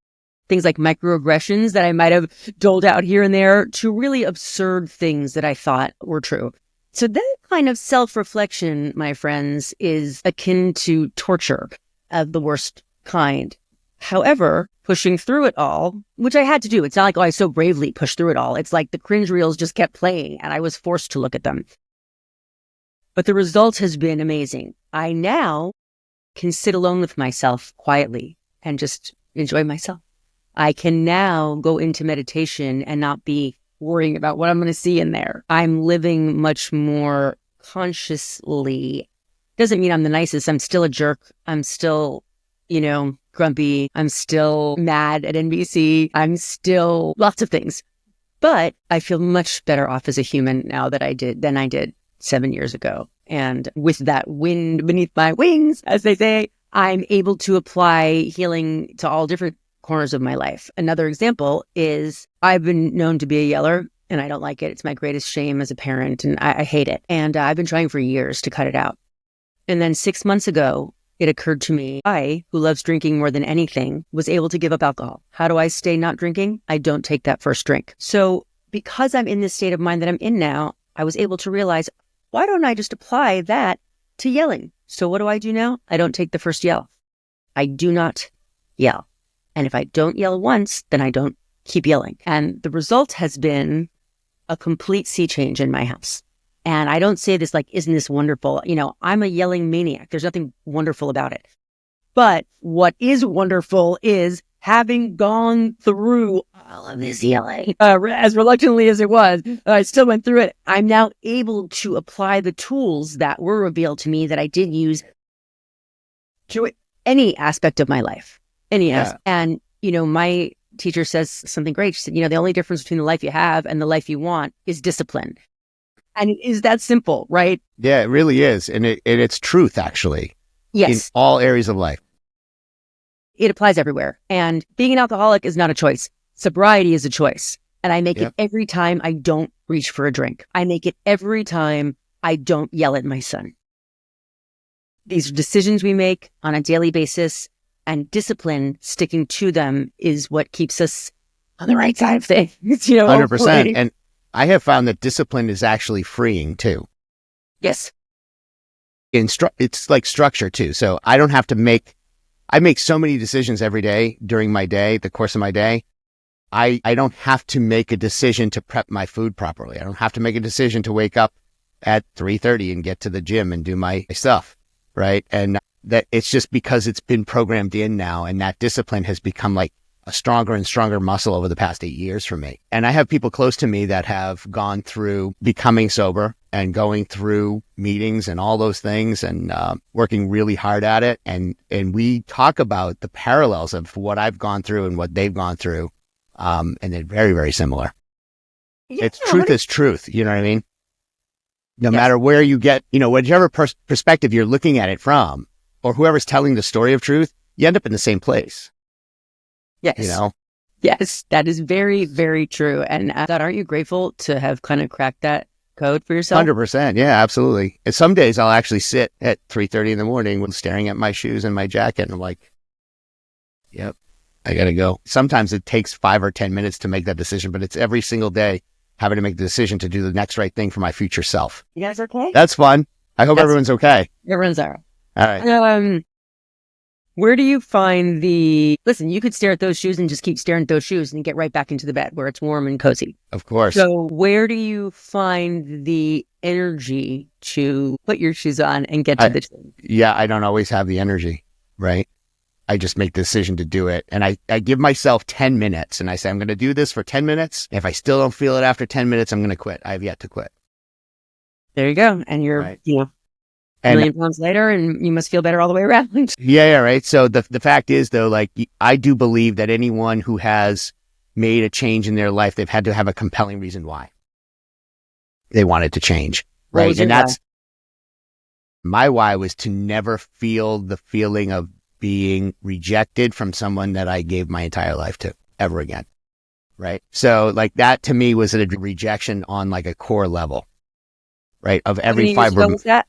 things like microaggressions that I might have doled out here and there to really absurd things that I thought were true. So that kind of self-reflection, my friends, is akin to torture of the worst kind. However, pushing through it all, which I had to do. It's not like, I so bravely pushed through it all. It's like the cringe reels just kept playing and I was forced to look at them. But the result has been amazing. I now can sit alone with myself quietly and just enjoy myself. I can now go into meditation and not be worrying about what I'm going to see in there. I'm living much more consciously. Doesn't mean I'm the nicest. I'm still a jerk. I'm still, grumpy. I'm still mad at NBC. I'm still lots of things. But I feel much better off as a human now than I did 7 years ago. And with that wind beneath my wings, as they say, I'm able to apply healing to all different corners of my life. Another example is I've been known to be a yeller, and I don't like it. It's my greatest shame as a parent, and I hate it. And I've been trying for years to cut it out. And then 6 months ago, it occurred to me, I, who loves drinking more than anything, was able to give up alcohol. How do I stay not drinking? I don't take that first drink. So because I'm in this state of mind that I'm in now, I was able to realize, why don't I just apply that to yelling? So what do I do now? I don't take the first yell. I do not yell. And if I don't yell once, then I don't keep yelling. And the result has been a complete sea change in my house. And I don't say this like, isn't this wonderful? I'm a yelling maniac. There's nothing wonderful about it. But what is wonderful is having gone through all of this yelling, as reluctantly as it was, I still went through it. I'm now able to apply the tools that were revealed to me that I did use to any aspect of my life. And, my teacher says something great. She said, the only difference between the life you have and the life you want is discipline. And it is that simple, right? Yeah, it really is. And it's truth, actually. Yes. In all areas of life. It applies everywhere. And being an alcoholic is not a choice. Sobriety is a choice. And I make it every time I don't reach for a drink. I make it every time I don't yell at my son. These are decisions we make on a daily basis, and discipline, sticking to them, is what keeps us on the right side of things. 100%. And I have found that discipline is actually freeing too. Yes. It's like structure too. So I don't have to I make so many decisions every day during my day, the course of my day. I don't have to make a decision to prep my food properly. I don't have to make a decision to wake up at 3:30 and get to the gym and do my stuff. Right. And that it's just because it's been programmed in now, and that discipline has become like a stronger and stronger muscle over the past 8 years for me. And I have people close to me that have gone through becoming sober and going through meetings and all those things and working really hard at it. And we talk about the parallels of what I've gone through and what they've gone through. And they're very, very similar. Yeah, it's truth is truth. You know what I mean? No matter where you get, whichever perspective you're looking at it from, or whoever's telling the story of truth, you end up in the same place. Yes. Yes, that is very, very true. And God, aren't you grateful to have kind of cracked that code for yourself? 100%. Yeah, absolutely. And some days I'll actually sit at 3:30 in the morning staring at my shoes and my jacket. And I'm like, yep, I got to go. Sometimes it takes 5 or 10 minutes to make that decision, but it's every single day having to make the decision to do the next right thing for my future self. You guys okay? That's fun. I hope everyone's okay. Everyone's all right. All right. Where do you find listen, you could stare at those shoes and just keep staring at those shoes and get right back into the bed where it's warm and cozy. Of course. So where do you find the energy to put your shoes on and get to the gym? Yeah, I don't always have the energy, right? I just make the decision to do it. And I give myself 10 minutes and I say, I'm going to do this for 10 minutes. If I still don't feel it after 10 minutes, I'm going to quit. I have yet to quit. There you go. And you're, right. A million pounds later, and you must feel better all the way around. Yeah, right. So the fact is, though, like, I do believe that anyone who has made a change in their life, they've had to have a compelling reason why they wanted to change, right? And that's my why was to never feel the feeling of being rejected from someone that I gave my entire life to ever again, right? So, like, that to me was a rejection on like a core level, right? Of every fiber. Was that?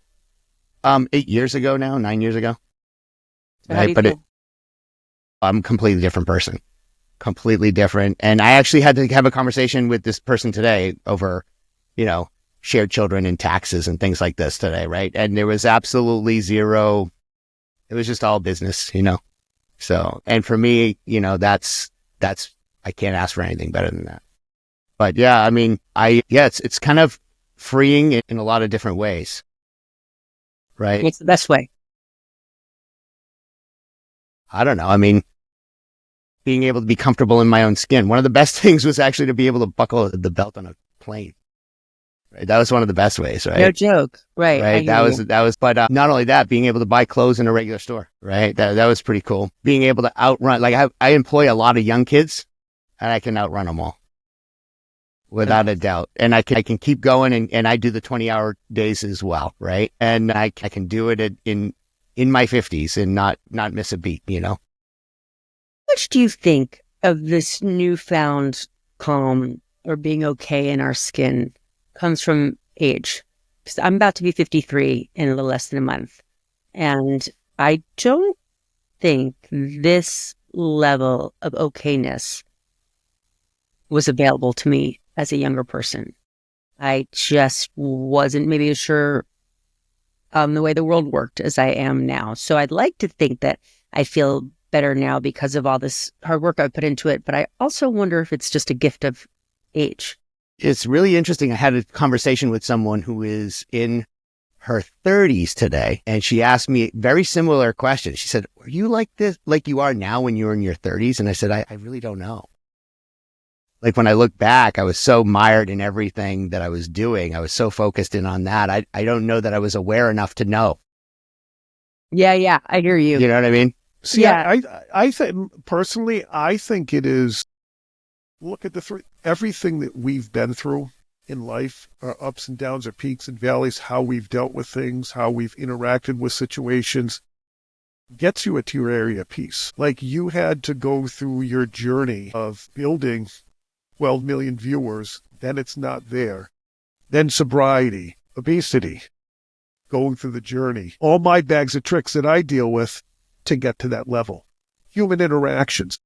8 years ago now, 9 years ago. So right? But I'm a completely different person, completely different. And I actually had to have a conversation with this person today over, shared children and taxes and things like this today. Right. And there was absolutely zero. It was just all business, So, and for me, that's, I can't ask for anything better than that. But yeah, I mean, it's kind of freeing in a lot of different ways. Right. It's the best way. I don't know. I mean, being able to be comfortable in my own skin. One of the best things was actually to be able to buckle the belt on a plane. Right. That was one of the best ways, right? No joke. Right. Right. That was, but not only that, being able to buy clothes in a regular store, right? That was pretty cool. Being able to outrun, like I employ a lot of young kids and I can outrun them all without a doubt. And I can keep going and I do the 20-hour days as well. Right. And I can do it in my 50s and not miss a beat, you know? How much do you think of this newfound calm or being okay in our skin comes from age? Because I'm about to be 53 in a little less than a month. And I don't think this level of okayness was available to me as a younger person. I just wasn't maybe as sure the way the world worked as I am now. So I'd like to think that I feel better now because of all this hard work I put into it. But I also wonder if it's just a gift of age. It's really interesting. I had a conversation with someone who is in her 30s today, and she asked me a very similar question. She said, "Are you like this, like you are now when you were in your 30s?" And I said, I really don't know. Like when I look back, I was so mired in everything that I was doing. I was so focused in on that. I don't know that I was aware enough to know. Yeah, I hear you. You know what I mean? See, yeah. I think personally, I think it is, look at everything that we've been through in life, our ups and downs, our peaks and valleys, how we've dealt with things, how we've interacted with situations, gets you to your area of peace. Like you had to go through your journey of building 12 million viewers, then it's not there. Then sobriety, obesity, going through the journey. All my bags of tricks that I deal with to get to that level. Human interactions.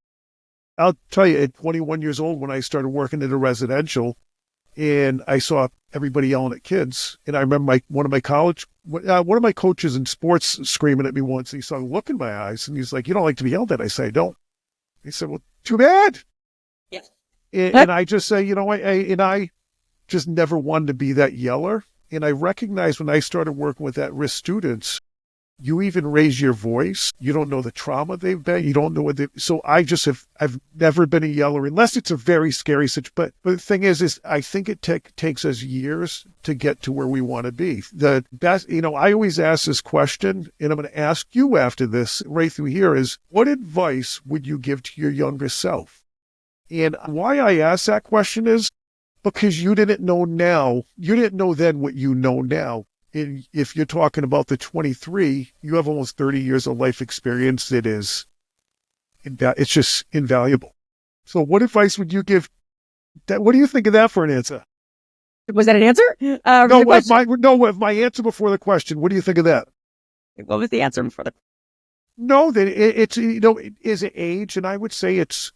I'll tell you, at 21 years old, when I started working at a residential, and I saw everybody yelling at kids, and I remember one of my coaches in sports screaming at me once. And he saw a look in my eyes, and he's like, "You don't like to be yelled at?" I say, "I don't." He said, "Well, too bad." Yeah. And I just say, I just never wanted to be that yeller. And I recognized when I started working with at-risk students, you even raise your voice. You don't know the trauma they've been. You don't know what so I've never been a yeller unless it's a very scary situation. But the thing is I think it takes us years to get to where we want to be. The best, I always ask this question, and I'm going to ask you after this right through here is, what advice would you give to your younger self? And why I ask that question is because you didn't know then what you know now. And if you're talking about the 23, you have almost 30 years of life experience that is, it's just invaluable. So what advice would you give? What do you think of that for an answer? Was that an answer? With my answer before the question. What do you think of that? What was the answer before the? No, that it's is it age, and I would say it's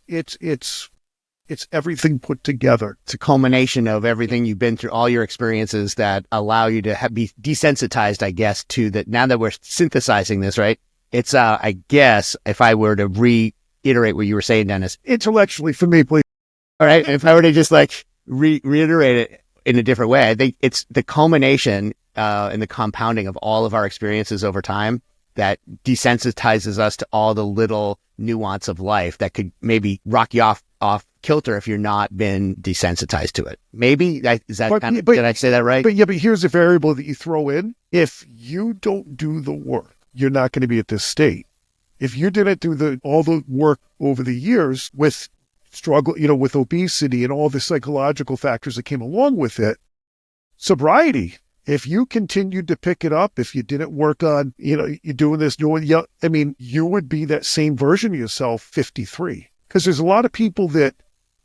everything put together. It's a culmination of everything you've been through, all your experiences that allow you to be desensitized, I guess, to that. Now that we're synthesizing this, right? It's, I guess, if I were to reiterate what you were saying, Dennis. Intellectually for me, please. All right. If I were to just like reiterate it in a different way, I think it's the culmination and the compounding of all of our experiences over time that desensitizes us to all the little nuance of life that could maybe rock you off kilter if you're not been desensitized to it. Maybe did I say that right? But here's a variable that you throw in. If you don't do the work, you're not going to be at this state. If you didn't do all the work over the years with struggle, with obesity and all the psychological factors that came along with it, sobriety, if you continued to pick it up, if you didn't work on, you're doing this, you would be that same version of yourself, 53. Because there's a lot of people that,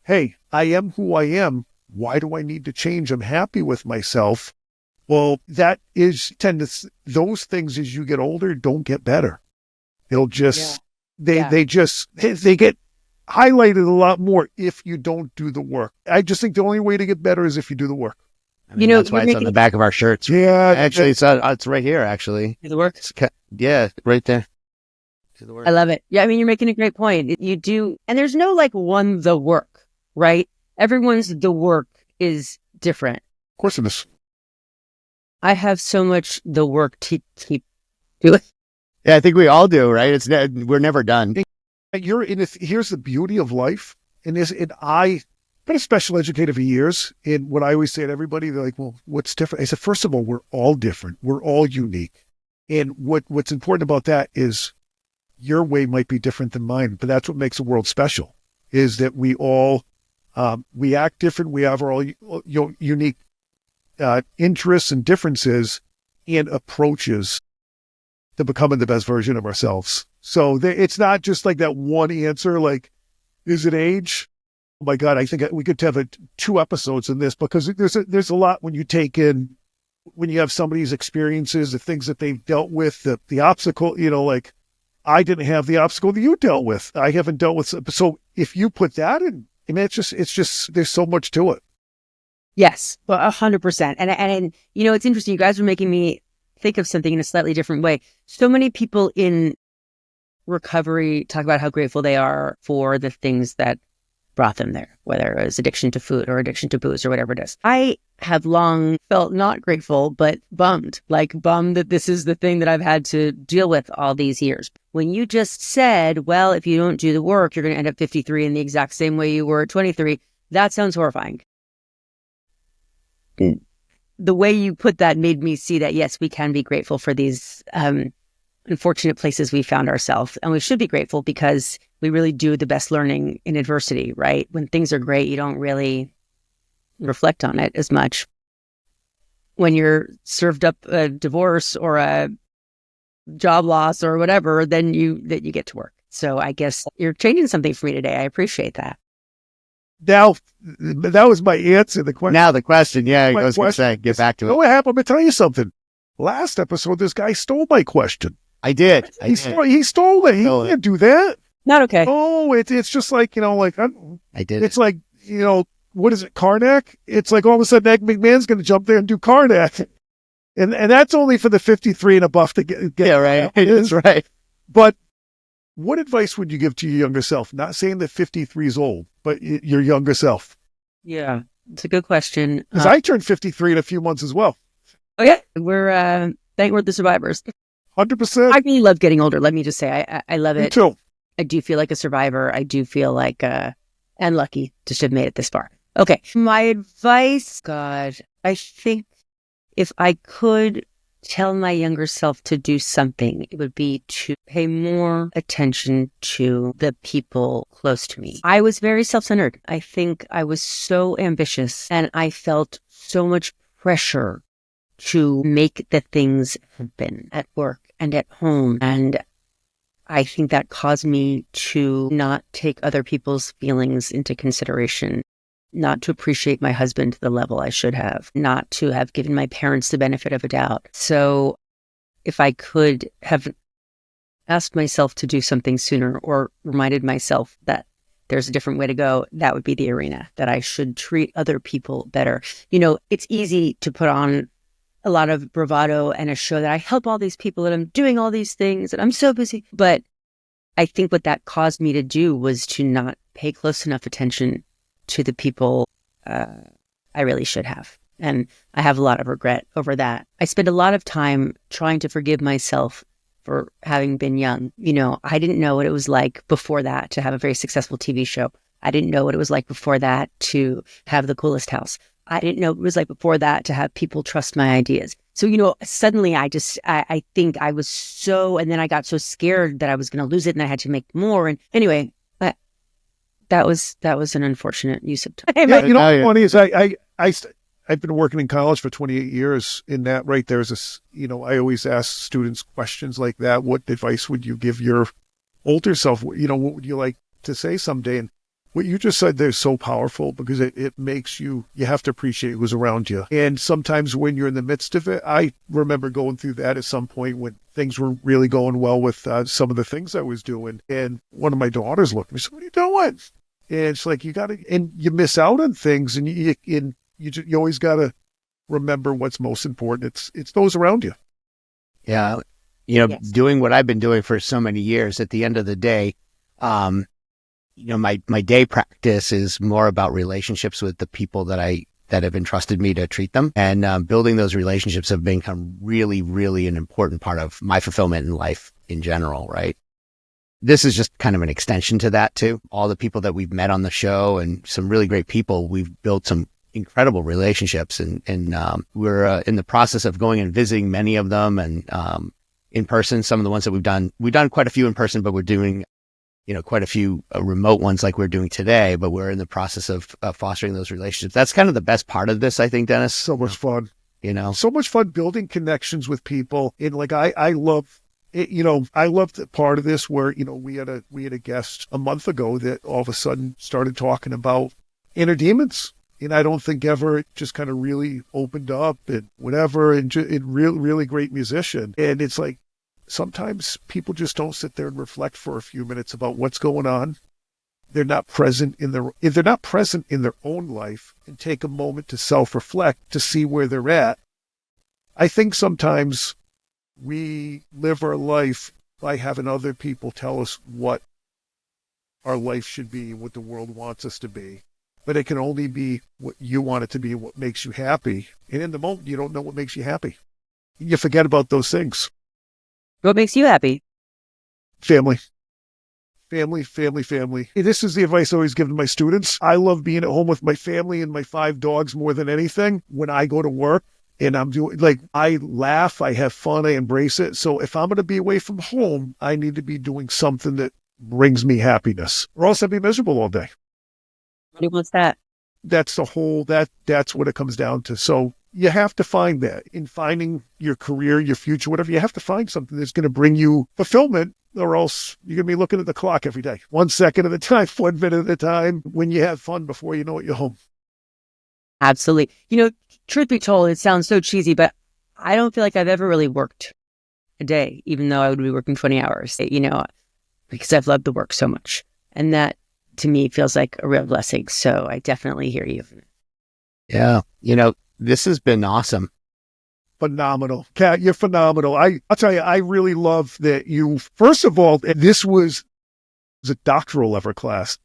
hey, I am who I am. Why do I need to change? I'm happy with myself. Well, that is those things as you get older don't get better. They'll just, they get highlighted a lot more if you don't do the work. I just think the only way to get better is if you do the work. I mean, that's why it's on the back of our shirts. Yeah. Actually, it's right here, actually. Do the work? Yeah, right there. I love it. Yeah, I mean, you're making a great point. You do, and there's no the work, right? Everyone's the work is different. Of course it is. I have so much the work to keep doing. Yeah, I think we all do, right? We're never done. You're in this, here's the beauty of life. I've been a special educator for years. And what I always say to everybody, they're like, well, what's different? I said, first of all, we're all different. We're all unique. And what's important about that is your way might be different than mine, but that's what makes the world special, is that we all, we act different. We have our all unique interests and differences and approaches to becoming the best version of ourselves. So it's not just like that one answer, like, is it age? Oh my God, I think we could have 2 episodes in this, because there's a lot when you have somebody's experiences, the things that they've dealt with, the obstacle, like I didn't have the obstacle that you dealt with. I haven't dealt with. So if you put that in, I mean, it's just, there's so much to it. Yes, 100%. And it's interesting. You guys are making me think of something in a slightly different way. So many people in recovery talk about how grateful they are for the things that brought them there, whether it was addiction to food or addiction to booze or whatever it is. I have long felt not grateful, but bummed that this is the thing that I've had to deal with all these years. When you just said, well, if you don't do the work, you're going to end up 53 in the exact same way you were at 23, that sounds horrifying. The way you put that made me see that, yes, we can be grateful for these unfortunate places we found ourselves. And we should be grateful because we really do the best learning in adversity, right? When things are great, you don't really reflect on it as much. When you're served up a divorce or a job loss or whatever, then you get to work. So I guess you're changing something for me today. I appreciate that. Now, that was my answer. The question. Now the question, yeah, I was going to say, get back to it. You know what happened? I'm going to tell you something. Last episode, this guy stole my question. I did. He stole it. He can't do that. Not okay. Oh, it's just like, I did. It's like, what is it, Karnak? It's like all of a sudden Egg McMahon's going to jump there and do Karnak. And that's only for the 53 and above to get. Yeah, right. That's right. But what advice would you give to your younger self? Not saying that 53 is old, but your younger self. Yeah, it's a good question. Because I turned 53 in a few months as well. Oh, yeah. We're the survivors. 100%. I really love getting older. Let me just say, I love it. Me too. I do feel like a survivor. I do feel like, and lucky to have made it this far. Okay. My advice, God, I think if I could tell my younger self to do something, it would be to pay more attention to the people close to me. I was very self-centered. I think I was so ambitious and I felt so much pressure to make the things happen at work and at home. And I think that caused me to not take other people's feelings into consideration, not to appreciate my husband to the level I should have, not to have given my parents the benefit of a doubt. So if I could have asked myself to do something sooner or reminded myself that there's a different way to go, that would be the arena, that I should treat other people better. It's easy to put on a lot of bravado and a show that I help all these people and I'm doing all these things and I'm so busy. But I think what that caused me to do was to not pay close enough attention to the people I really should have. And I have a lot of regret over that. I spent a lot of time trying to forgive myself for having been young. I didn't know what it was like before that to have a very successful TV show. I didn't know what it was like before that to have the coolest house. I didn't know what it was like before that to have people trust my ideas. So, suddenly I think I was and then I got so scared that I was going to lose it and I had to make more. And anyway, that was an unfortunate use of time. Yeah, what's funny is I've been working in college for 28 years. In that, right, there's this, I always ask students questions like that. What advice would you give your older self? What would you like to say someday? And what you just said there is so powerful because it makes you have to appreciate who's around you. And sometimes when you're in the midst of it, I remember going through that at some point when things were really going well with some of the things I was doing. And one of my daughters looked at me and said, "What are you doing?" And it's like, and you miss out on things and you always got to remember what's most important. It's those around you. Yeah. Yes. Doing what I've been doing for so many years, at the end of the day, my day practice is more about relationships with the people that I that have entrusted me to treat them. And building those relationships have become really, really an important part of my fulfillment in life in general, right? This is just kind of an extension to that too. All the people that we've met on the show and some really great people, we've built some incredible relationships, and we're in the process of going and visiting many of them, and in person. Some of the ones that we've done quite a few in person, but we're doing quite a few remote ones like we're doing today, but we're in the process of fostering those relationships. That's kind of the best part of this, I think, Dennis. So much fun. So much fun building connections with people. And like, I love it, I love the part of this where, we had a guest a month ago that all of a sudden started talking about inner demons. And I don't think ever it just kind of really opened up and whatever, and really great musician. And it's like, sometimes people just don't sit there and reflect for a few minutes about what's going on. They're not present in their own life and take a moment to self-reflect to see where they're at. I think sometimes we live our life by having other people tell us what our life should be, what the world wants us to be. But it can only be what you want it to be, what makes you happy. And in the moment, you don't know what makes you happy. You forget about those things. What makes you happy? Family. This is the advice I always give to my students. I love being at home with my family and my 5 dogs more than anything. When I go to work and I'm doing, I laugh, I have fun, I embrace it. So if I'm going to be away from home, I need to be doing something that brings me happiness, or else I'd be miserable all day. Nobody wants that. That's that's what it comes down to. So you have to find that in finding your career, your future, whatever. You have to find something that's going to bring you fulfillment, or else you're going to be looking at the clock every day, 1 second at a time, 1 minute at a time, when you have fun before you know it, you're home. Absolutely. Truth be told, it sounds so cheesy, but I don't feel like I've ever really worked a day, even though I would be working 20 hours, because I've loved the work so much. And that, to me, feels like a real blessing. So I definitely hear you. Yeah. This has been awesome. Phenomenal. Kat, you're phenomenal. I'll tell you, I really love that you, first of all, this was a doctoral level class.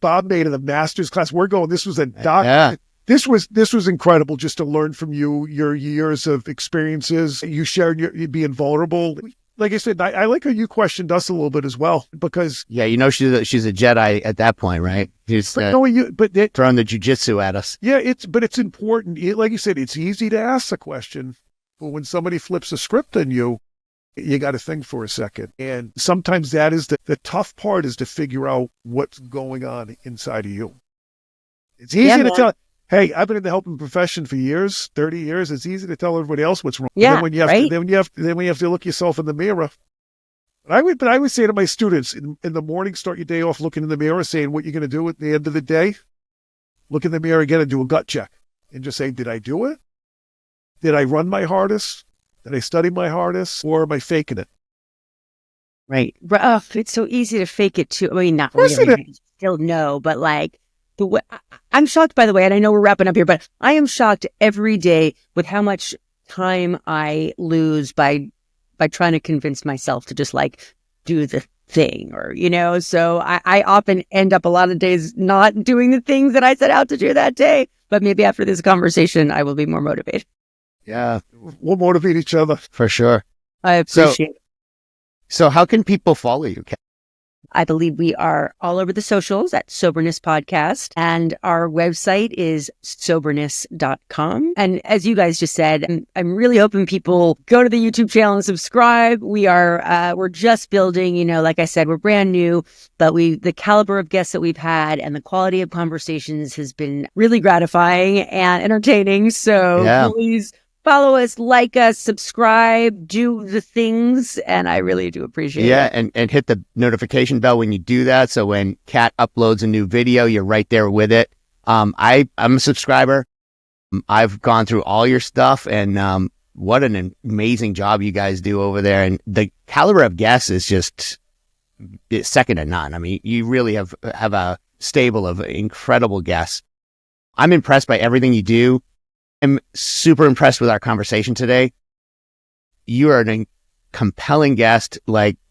Bob made it a master's class. This was a doc. Yeah. This was incredible just to learn from you, your years of experiences. You shared you being vulnerable. Like I said, I like how you questioned us a little bit as well, because she's a Jedi at that point, right? She's throwing the jujitsu at us. Yeah, it's important. Like you said, it's easy to ask the question, but when somebody flips a script on you, you got to think for a second. And sometimes that is the tough part, is to figure out what's going on inside of you. It's easy to tell. Hey, I've been in the helping profession for years, 30 years. It's easy to tell everybody else what's wrong. Yeah, then when you have to look yourself in the mirror. But I would say to my students, in the morning, start your day off looking in the mirror, saying what you're going to do at the end of the day. Look in the mirror again and do a gut check, and just say, did I do it? Did I run my hardest? Did I study my hardest, or am I faking it? Right. Oh, it's so easy to fake it too. I mean, not really. I still know, but the way, I'm shocked, by the way, and I know we're wrapping up here, but I am shocked every day with how much time I lose by trying to convince myself to just do the thing, or, so I often end up a lot of days not doing the things that I set out to do that day. But maybe after this conversation, I will be more motivated. Yeah. We'll motivate each other. For sure. I appreciate it. So how can people follow you, Kat? I believe we are all over the socials at Soberness Podcast, and our website is soberness.com. And as you guys just said, I'm really hoping people go to the YouTube channel and subscribe. We're just building, like I said, we're brand new, but the caliber of guests that we've had and the quality of conversations has been really gratifying and entertaining. So Please follow us, like us, subscribe, do the things, and I really do appreciate it. Yeah, and hit the notification bell when you do that, so when Kat uploads a new video, you're right there with it. I'm a subscriber. I've gone through all your stuff, and what an amazing job you guys do over there. And the caliber of guests is just second to none. I mean, you really have a stable of incredible guests. I'm impressed by everything you do. I'm super impressed with our conversation today. You are a compelling guest.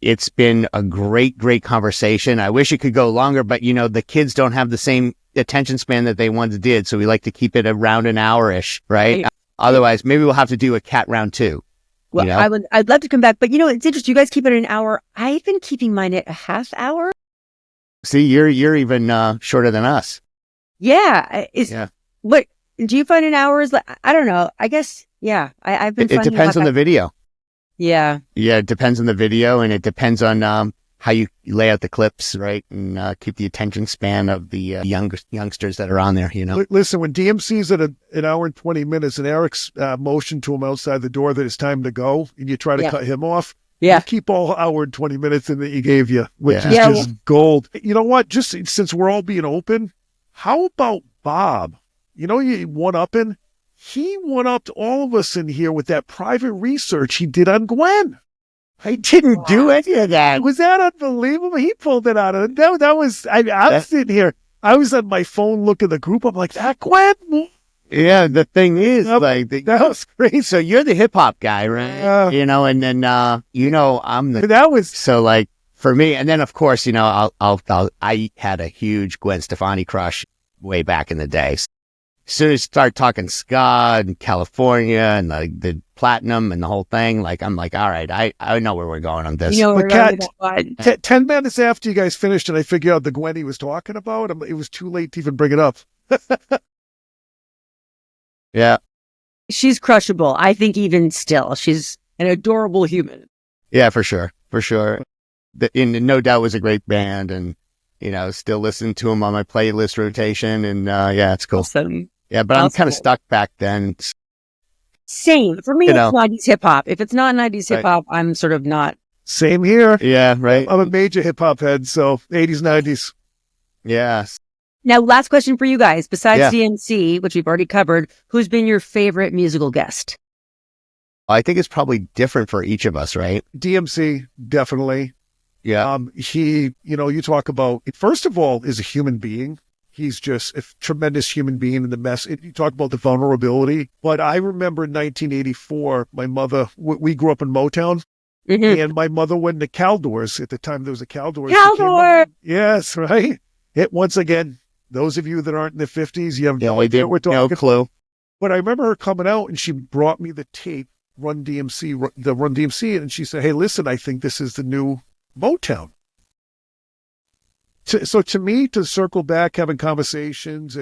It's been a great, great conversation. I wish it could go longer, but the kids don't have the same attention span that they once did. So we like to keep it around an hour-ish, right? Otherwise, maybe we'll have to do a cat round 2. Well, I'd love to come back, but it's interesting. You guys keep it an hour. I've been keeping mine at a half hour. See, you're even shorter than us. Yeah. What do you find an hour is like? I don't know. I guess, yeah. I've been. It depends on the video. Yeah. Yeah, it depends on the video, and it depends on how you lay out the clips, right? And keep the attention span of the youngsters that are on there, Listen, when DMC's at an hour and 20 minutes and Eric's motioned to him outside the door that it's time to go, and you try to cut him off, you keep all hour and 20 minutes in that he gave you, which is just gold. You know what? Just since we're all being open, how about Bob? You one-upping? He one-upped all of us in here with that private research he did on Gwen. I didn't do any of that. Was that unbelievable? He pulled it out of it. That was, I'm sitting here. I was on my phone looking at the group. I'm like, that Gwen? Yeah, the thing is, that was crazy. So you're the hip hop guy, right? And then, I'm the, that was, so like for me, and then of course, I had a huge Gwen Stefani crush way back in the day. As soon as you start talking ska and California and the platinum and the whole thing, I'm like, all right, I know where we're going on this. But Kat, 10 minutes after you guys finished and I figured out the Gwen he was talking about, it was too late to even bring it up. Yeah. She's crushable. I think even still, she's an adorable human. Yeah, for sure. For sure. No Doubt was a great band, and, still listen to them on my playlist rotation, and it's cool. Awesome. Yeah, but I'm kind of stuck back then. Same. For me, it's 90s hip hop. If it's not 90s hip hop, I'm sort of not. Same here. Yeah, right. I'm a major hip hop head, so 80s, 90s. Yeah. Now, last question for you guys. Besides DMC, which we've already covered, who's been your favorite musical guest? I think it's probably different for each of us, right? DMC, definitely. Yeah. He, you talk about, first of all, is a human being. He's just a tremendous human being in the mess. You talk about the vulnerability. But I remember in 1984, my mother, we grew up in Motown, and my mother went to Caldors. At the time, there was a Caldors. Caldor! Yes, right? Once again, those of you that aren't in the 50s, you have no idea what we're talking. No clue. But I remember her coming out, and she brought me the tape, the Run DMC, and she said, hey, listen, I think this is the new Motown. So to me, to circle back, having conversations,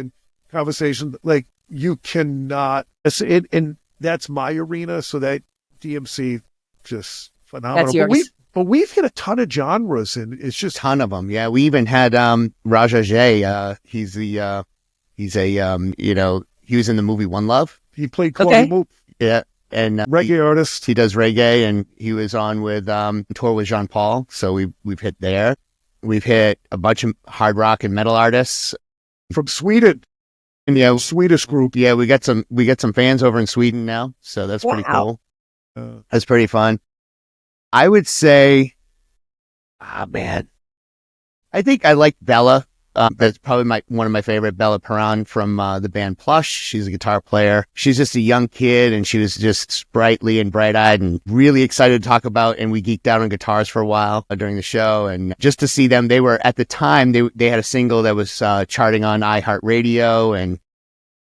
like you cannot, and that's my arena. So that DMC, just phenomenal. That's yours. But we've hit a ton of genres, and it's just a ton of them. Yeah, we even had Raja Jay. He was in the movie One Love. He played Claudia Moop. Yeah. And reggae artist. He does reggae, and he was on with tour with Jean Paul. So we've hit there. We've hit a bunch of hard rock and metal artists from Sweden. And Swedish group. Yeah, we got some fans over in Sweden now, so that's pretty cool. That's pretty fun. I would say, man, I think I like Bella. That's probably one of my favorite, Bella Perron from the band Plush. She's a guitar player. She's just a young kid, and she was just sprightly and bright-eyed and really excited to talk about, and we geeked out on guitars for a while during the show. And just to see them, they were, at the time, they had a single that was charting on iHeartRadio, and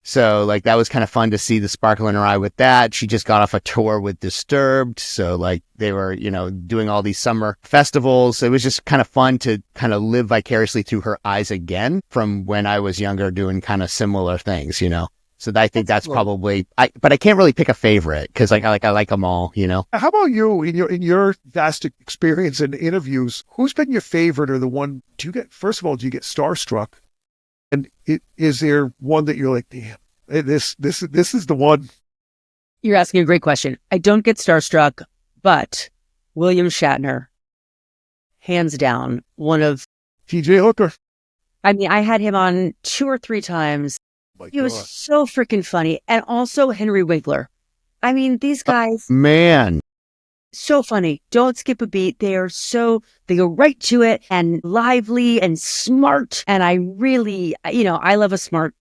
so that was kind of fun to see the sparkle in her eye with that. She just got off a tour with Disturbed. So they were, doing all these summer festivals. It was just kind of fun to kind of live vicariously through her eyes again from when I was younger doing kind of similar things, So I think that's cool. Probably, but I can't really pick a favorite because I like them all, How about you in your vast experience in interviews? Who's been your favorite or the one? First of all, do you get starstruck? And is there one that you're like, damn, this is the one? You're asking a great question. I don't get starstruck, but William Shatner, hands down, one of TJ Hooker. I mean, I had him on 2 or 3 times. He was so freaking funny, and also Henry Winkler. I mean, these guys, man. So funny. Don't skip a beat. They go right to it and lively and smart. And I really, I love a smart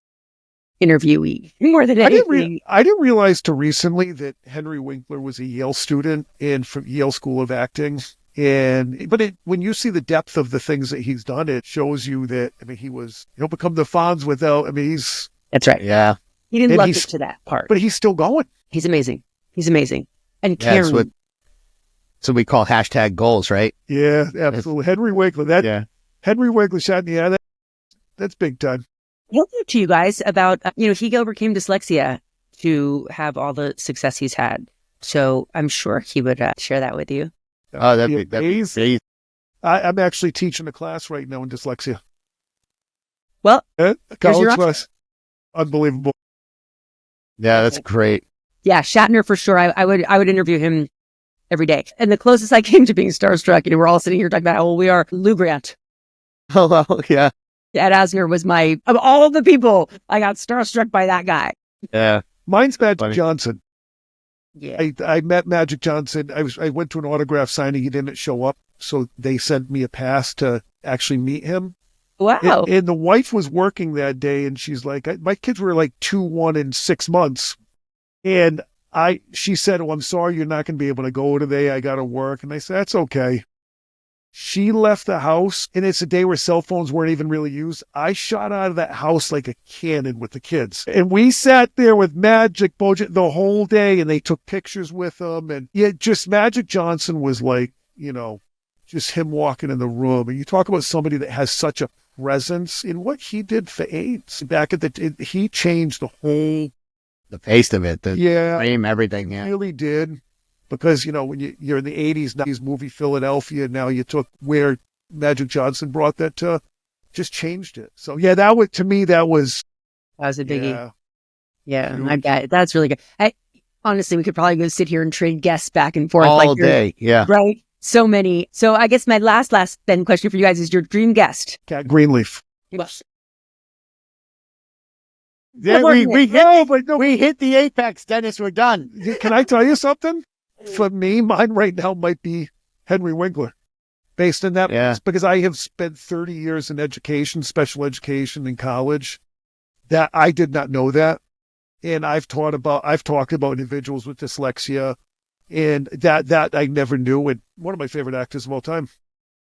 interviewee more than anything. I didn't realize till recently that Henry Winkler was a Yale student and from Yale School of Acting. When you see the depth of the things that he's done, it shows you that, I mean, he'll become the Fonz without, I mean, That's right. Yeah. He didn't luck it to that part. But he's still going. He's amazing. He's amazing. And Yeah, caring. so we call hashtag goals, right? Yeah, absolutely. Henry Winkler, Henry Winkler shot in the eye. That's big time. He'll talk to you guys about, he overcame dyslexia to have all the success he's had. So I'm sure he would share that with you. Oh, that'd be amazing. I'm actually teaching a class right now in dyslexia. Well, college class. Unbelievable. Yeah, that's great. Yeah, Shatner for sure. I would interview him every day. And the closest I came to being starstruck, we're all sitting here talking about how old we are. Lou Grant. Oh, yeah. Ed Asner was of all the people, I got starstruck by that guy. Yeah. Mine's Magic Johnson. Yeah. I met Magic Johnson. I went to an autograph signing. He didn't show up. So they sent me a pass to actually meet him. Wow. And the wife was working that day, and she's like, my kids were like 2, 1, and 6 months. And she said, "Oh, I'm sorry you're not going to be able to go today. I got to work." And I said, "That's okay." She left the house, and it's a day where cell phones weren't even really used. I shot out of that house like a cannon with the kids. And we sat there with Magic Bojan the whole day, and they took pictures with him. And just Magic Johnson was like, just him walking in the room. And you talk about somebody that has such a presence in what he did for AIDS. He changed the face of it, the yeah, frame, everything. Yeah, really did. Because, when you're in the 80s, now he's movie Philadelphia, now you took where Magic Johnson brought that to, just changed it. So, yeah, that was, to me, that was a biggie. Yeah, Huge. I bet. That's really good. Honestly, we could probably go sit here and trade guests back and forth. all day. Yeah. Right? So many. So I guess my last then question for you guys is your dream guest. Kat Greenleaf. Yes. Yeah, we hit the apex, Dennis. We're done. Can I tell you something? For me, mine right now might be Henry Winkler, based on that. Yeah. Because I have spent 30 years in education, special education in college, that I did not know that. And I've talked about individuals with dyslexia, and that I never knew. And one of my favorite actors of all time.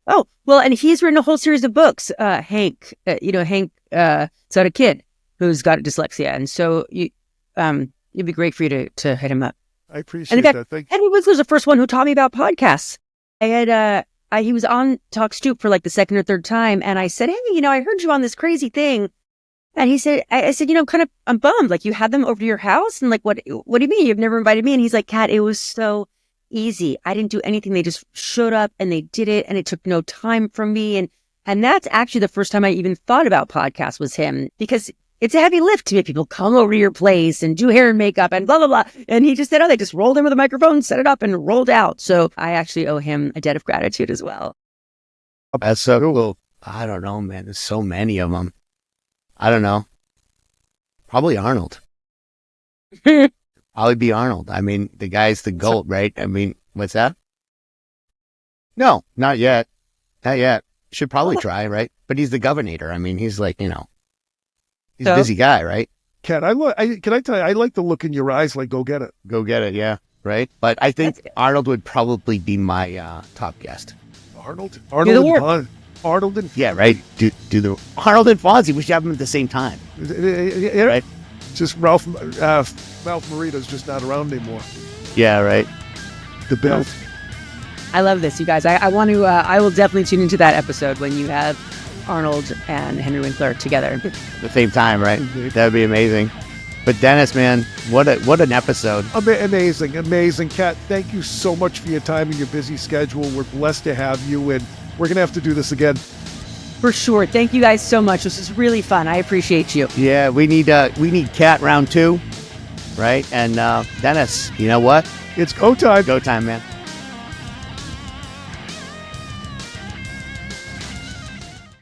Oh, well, and he's written a whole series of books. Hank, Hank, it's about a kid who's got dyslexia. And so it'd be great for you to hit him up. I appreciate that. Thank you. Henry Winkler's the first one who taught me about podcasts. He was on Talk Stoop for like the second or third time. And I said, "Hey, I heard you on this crazy thing." And he said, I said, I'm bummed. Like, you had them over to your house? And like, what do you mean? You've never invited me? And he's like, "Kat, it was so easy. I didn't do anything. They just showed up and they did it. And it took no time from me." And that's actually the first time I even thought about podcasts was him, because it's a heavy lift to make people come over to your place and do hair and makeup and blah, blah, blah. And he just said, they just rolled in with a microphone, set it up and rolled out. So I actually owe him a debt of gratitude as well. That's so cool. I don't know, man. There's so many of them. I don't know. Probably Arnold. Probably be Arnold. I mean, the guy's the GOAT, right? I mean, what's that? No, not yet. Not yet. Should probably try, right? But he's the governor. I mean, he's like, he's a busy guy, right? Kat, can I tell you, I like the look in your eyes, like, go get it. Go get it, yeah. Right? But I think Arnold would probably be my top guest. Arnold and yeah, right. Do the Arnold and Fonzie. We should have them at the same time. Yeah, right. Just Ralph Morita's just not around anymore. Yeah, right. The belt. I love this, you guys. I want to. I will definitely tune into that episode when you have Arnold and Henry Winkler together at the same time, right? That'd be amazing. But Dennis, man, what an episode! Amazing, Kat. Thank you so much for your time and your busy schedule. We're blessed to have you, and we're gonna have to do this again. For sure. Thank you guys so much. This is really fun. I appreciate you. Yeah, we need Kat round 2, right? And Dennis, you know what? It's go time. Go time, man.